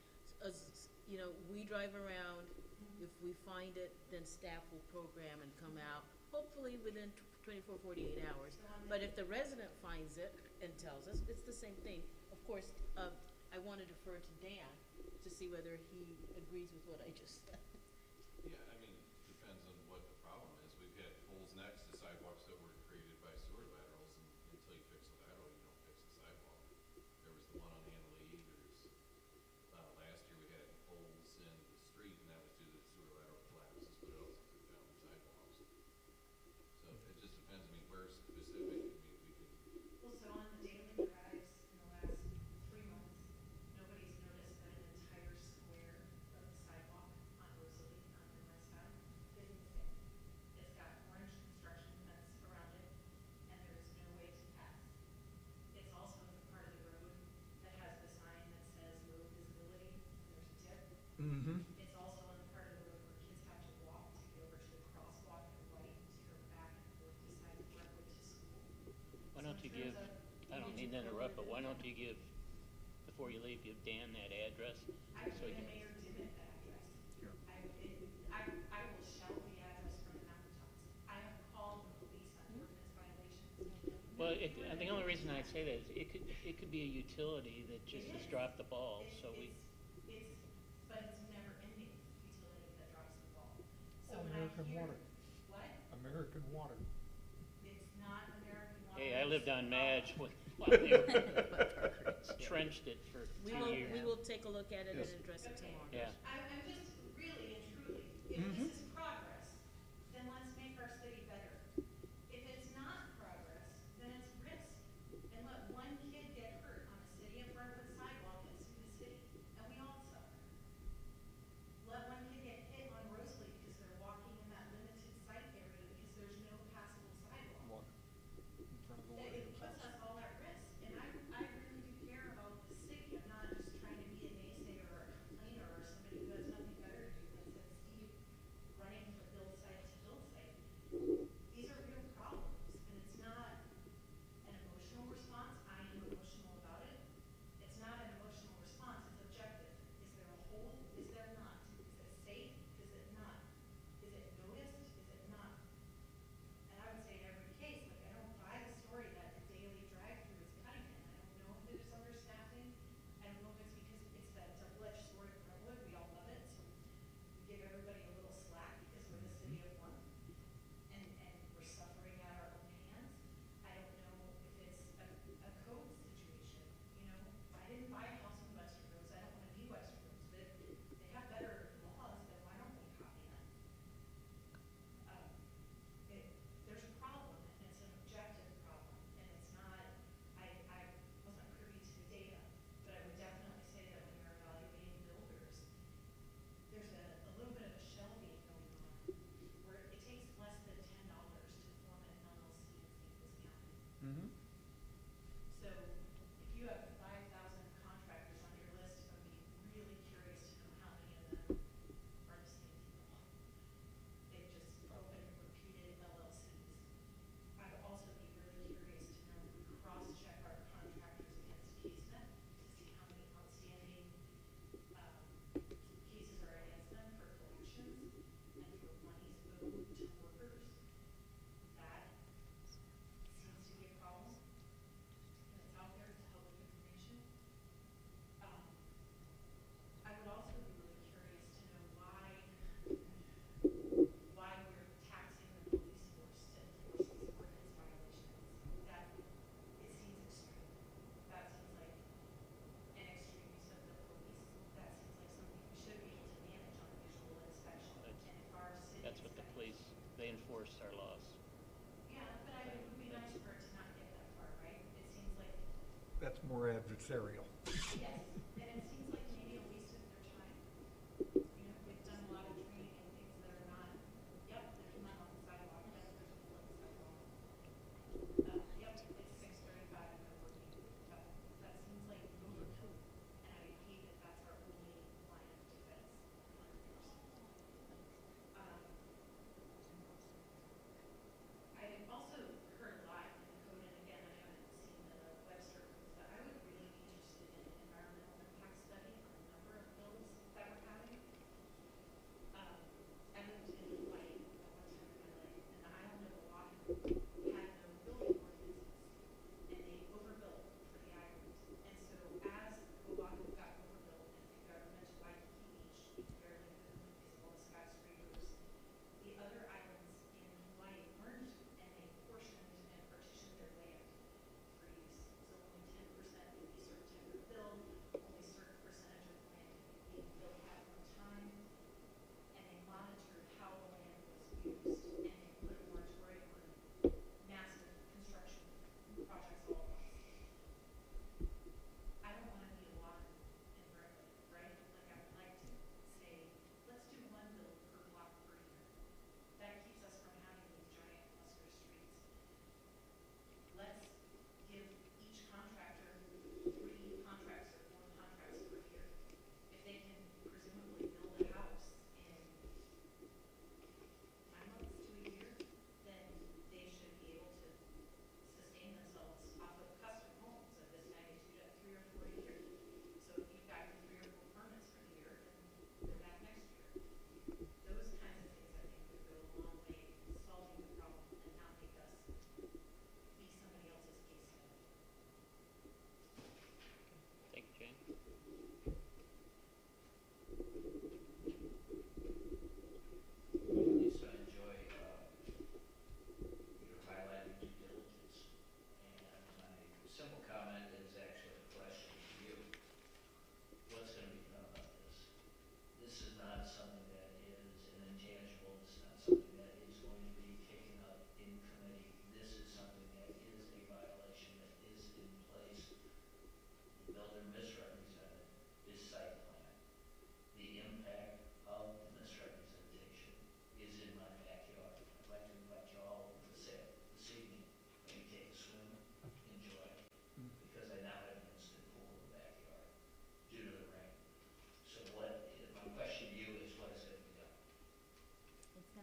As, you know, we drive around, if we find it, then staff will program and come out, hopefully within 24, 48 hours. But if the resident finds it and tells us, it's the same thing. Of course, I want to defer to Dan to see whether he agrees with what I just said. Yeah, I mean, depends on what the problem is. We've had poles next to sidewalks that were created by sewer laterals, and until you fix the lateral, you don't fix the sidewalk. There was the one on Anna Lee, last year we had poles in the street, and that was due to the sewer lateral collapses, but it also took down the sidewalks. So it just depends, I mean, where specific, I mean, we could, Well, so on the daily drives in the last 3 months, nobody's noticed that an entire square of the sidewalk on Rosalie on the west side is missing. It's got orange construction fence around it, and there is no way to pass. It's also the part of the road that has the sign that says low visibility, and there's a dip. Mm-hmm. It's also on the part of the road where kids have to walk to get over to the crosswalk at White to go back and forth beside Brentwood to school. Why So don't in you give, terms of- I don't mean to interrupt, but why don't you give, before you leave, give Dan that address? I've so he given can- Mayor Dimmitt that address. Yeah. I will shout the address from the mountaintops. I have called the police on ordinance violations. Well, the only reason I say that is it could be a utility that just has dropped the ball, so we, But it's never ending utility that drops the ball. So when American I hear. Water. What? American Water. It's not American Water. hey, I lived on Madge while they trenched it for 2 years. We will take a look at it and Yes. address it Okay. tomorrow. Yeah. I'm just really and truly, if this is progress, then let's make our city better. If it's not progress, then it's risk. And let one kid get hurt on the city of Brentwood sidewalk and sue the city, and we all suffer. Let one kid get hit on Rosalie because they're walking in that limited site area because there's no passable sidewalk. Water. In front of the It Williams puts house. us all at risk, and I really do care about the city. I'm not just trying to be a naysayer or a complainer or somebody who has nothing better to do than send Steve running from hillside to hillside. These are real problems, and it's not an emotional response. I am emotional about it. It's not an emotional response, it's objective. Is there a hole? Is there not? Is it safe? Is it not? Is it noticed? Is it not? And I would say in every case, like, I don't buy the story that the daily drive-through is cutting it. I don't know if there's understaffing. I don't know if it's because it's that double-edged sword of Brentwood. We all love it, so we give everybody a little slack because we're the city of one. And we're suffering at our own hands. I don't know if it's a code situation, you know? I didn't buy a house in Western Rose. I don't want to be Western Rose, but they have better laws, then why don't we copy them? There's a problem, and it's an objective problem, and it's not, I wasn't privy to the data, but I would definitely say that when you're evaluating builders, there's a little bit of a shelving going on, where it takes less than $10 to form an LLC in St. Louis County. Mm-hmm. So if you have 5,000 contractors on your list, I'd be really curious to know how many of them are the same people. They've just opened repeated LLCs. I would also be really curious to know if we cross-check our contractors against CaseNet to see how many outstanding cases are against them for collections and for monies owed to workers. That seems to be a problem, and it's out there, it's public information. I would also be really curious to know why we're taxing the police force to enforce these ordinance violations. That, it seems extreme. That seems like an extreme use of the police. That seems like something we should be able to manage on visual inspection. That's- And if our city That's what the police, they enforce our laws. Yeah, but it would be nice for it to not get that far, right? It seems like, That's more adversarial. yes, and it seems like maybe a waste of their time. You know, we've done a lot of training and things that are not, yep, there's mud on the sidewalk, yep, there's a hole in the sidewalk. Yep, it's 6:35 and they're working. That seems like overkill, and I hate that that's our only line of defense on enforcement. I also heard a lot in the code, and again, I haven't seen the Webster codes, but I would really be interested in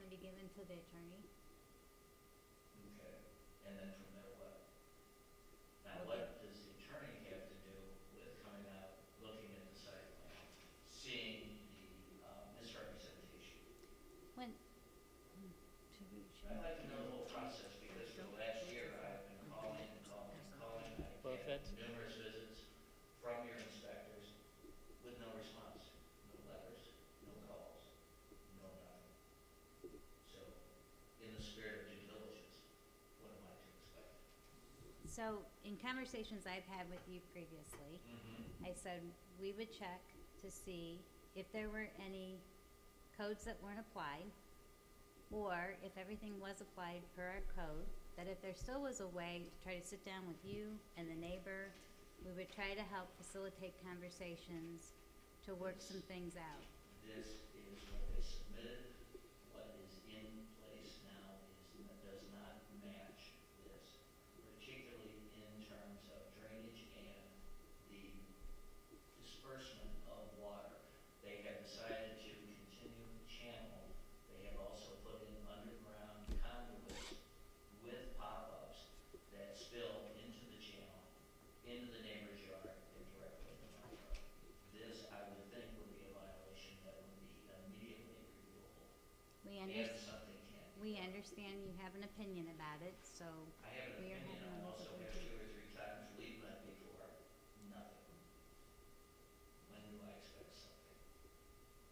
gonna be given to the attorney. Okay, and then from there, what? Now, Okay. what does the attorney have to do with coming out, looking at the site plan, seeing the misrepresentation? When, I'd like to know the whole process, because for the last year, I've been calling and calling and calling. Well, if I've had that's- numerous visits from your inspectors with no response, no letters, no calls, no nothing. So, in the spirit of due diligence, what am I to expect? so in conversations I've had with you previously, Mm-hmm. I said we would check to see if there were any codes that weren't applied, or if everything was applied per our code, that if there still was a way to try to sit down with you and the neighbor, we would try to help facilitate conversations to work some things out. This is what they submitted. What is in place now does not match this, particularly in terms of drainage and the disbursement of water. They have decided to continue the channel. They have also put in underground conduits with pop-ups that spill into the channel, into the neighbor's yard, and directly into my yard. This, I would think, would be a violation that would be immediately reviewable, We and understand. something can be We done. understand you have an opinion about it, so I have an we are opinion, having I a also look have into it. 2 or 3 times leave that before, nothing. When do I expect something?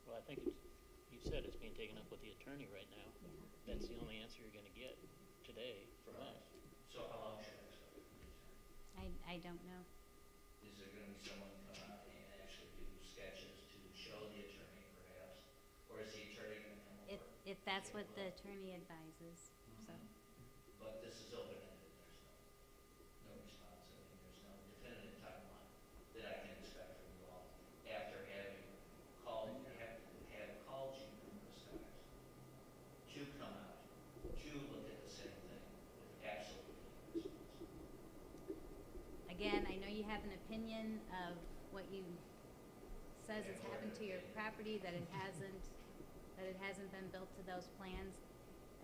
Well, I think you said it's being taken up with the attorney right now. Yeah. That's the only answer you're gonna get today from Right. us. So how long should I expect from the attorney? I don't know. Is there gonna be someone come out and actually do sketches to show the attorney perhaps? Or is the attorney gonna come over? If that's and what take a the look? attorney advises, so. But this is open-ended, there's no response, I mean, there's no definitive timeline that I can expect from you all after having called, have called you numerous times to come out, to look at the same thing with absolutely no response. Again, I know you have an opinion of what you says has happened to your property, that it hasn't been built to those plans.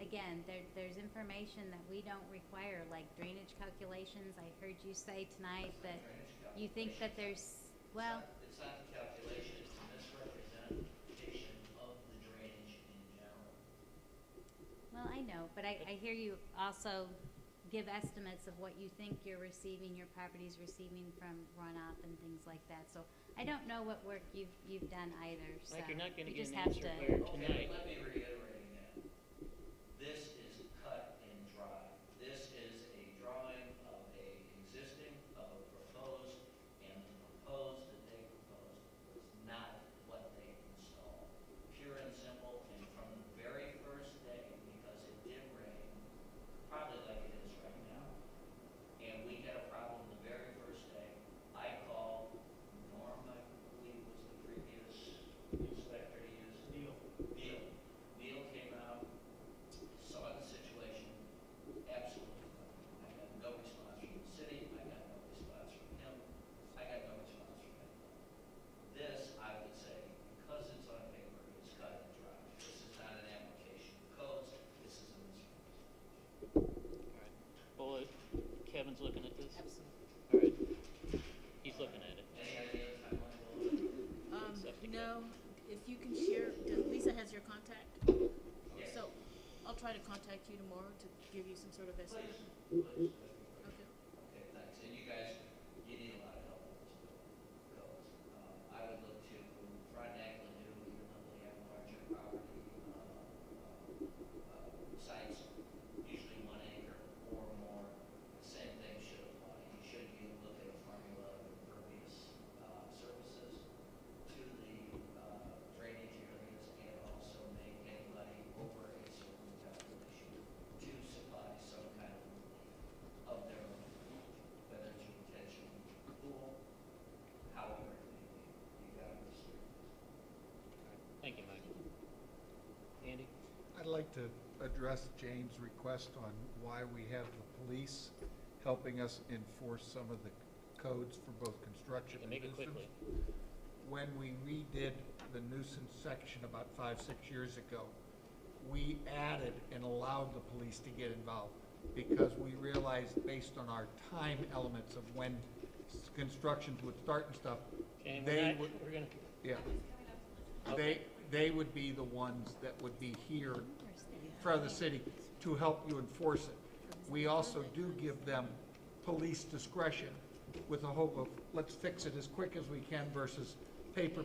Again, there's information that we don't require, like drainage calculations. I heard you say tonight that you think that there's, well, It's not the calculation, it's the misrepresentation of the drainage in general. well, I know, but I hear you also give estimates of what you think you're receiving, your property's receiving from runoff and things like that. So I don't know what work you've done either, so Mike, you're not gonna you get just an have answer to. here Okay, tonight. let me reiterate again. This is cut and dry. This is a drawing of a existing, of a proposed, and the proposed that they proposed was not what they installed. Pure and simple, and from the very first day, because it did rain, probably like it is right now, and we had a problem the very first day, I called Norm, I believe was the previous inspector to use. Neil. Neil came out, saw the situation, absolutely nothing. I got no response from the city, I got no response from him, I got no response from anyone. This, I would say, because it's on paper, it's cut and dry. This is not an application of codes, this is a misrepresentation. All right. Well, Kevin's looking at this? Absolutely. All right. He's looking at it. Any idea of timeline, Will? Accept it. No, if you can share, Lisa has your contact? Yes. So I'll try to contact you tomorrow to give you some sort of estimate. Please. Okay. Okay, thanks. And you guys, you need a lot of help on this bill, because I would look to Frontenac, Ladue, even though they have larger property sites, usually 1 acre or more. The same thing should apply. You should be able to look at a formula of impervious surfaces to the drainage areas, and also make anybody over a certain calculation to supply some kind of relief of their own drainage, whether it's retention pool, however it may be. You got to restrict this. Thank you, Mike. Andy? I'd like to address Jane's request on why we have the police helping us enforce some of the codes for both construction You and can make it nuisance. quickly. When we redid the nuisance section about 5, 6 years ago, we added and allowed the police to get involved because we realized based on our time elements of when constructions would start and stuff, Okay, they would, we're gonna, yeah. Okay. They would be the ones that would be here for the city to help you enforce it. We also do give them police discretion with a hope of, let's fix it as quick as we can versus paper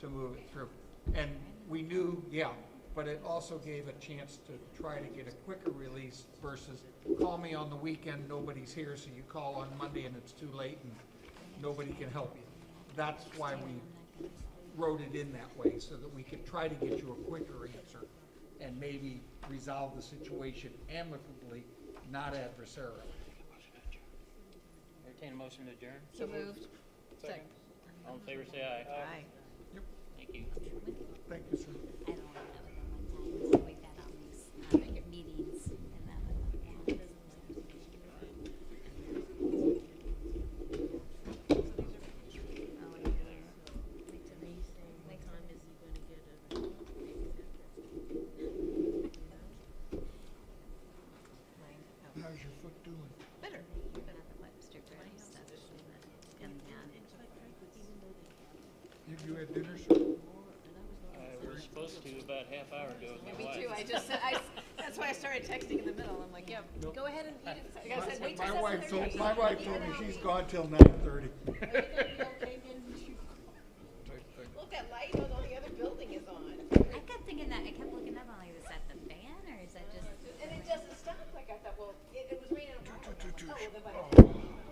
to move it through. And we knew, yeah, but it also gave a chance to try to get a quicker release versus call me on the weekend, nobody's here, so you call on Monday and it's too late and nobody can help you. That's why we wrote it in that way, so that we could try to get you a quicker answer and maybe resolve the situation amicably, not adversarially. entertain a motion to adjourn. So moved. Second. All in favor, say aye. Aye. Thank you. Thank you, sir. I don't want that with them one time, so we've had all these meetings and then, yeah. What time is he gonna get How's your foot doing? Better. We're gonna have to put stricter stuff that's coming down. You had dinner, sir? We were supposed to about half hour ago with my Me wife. too, that's why I started texting in the middle, I'm like, yeah, go ahead and eat it. I said, wait till My wife 7:30. told me she's gone till 9:30. Are you gonna be okay getting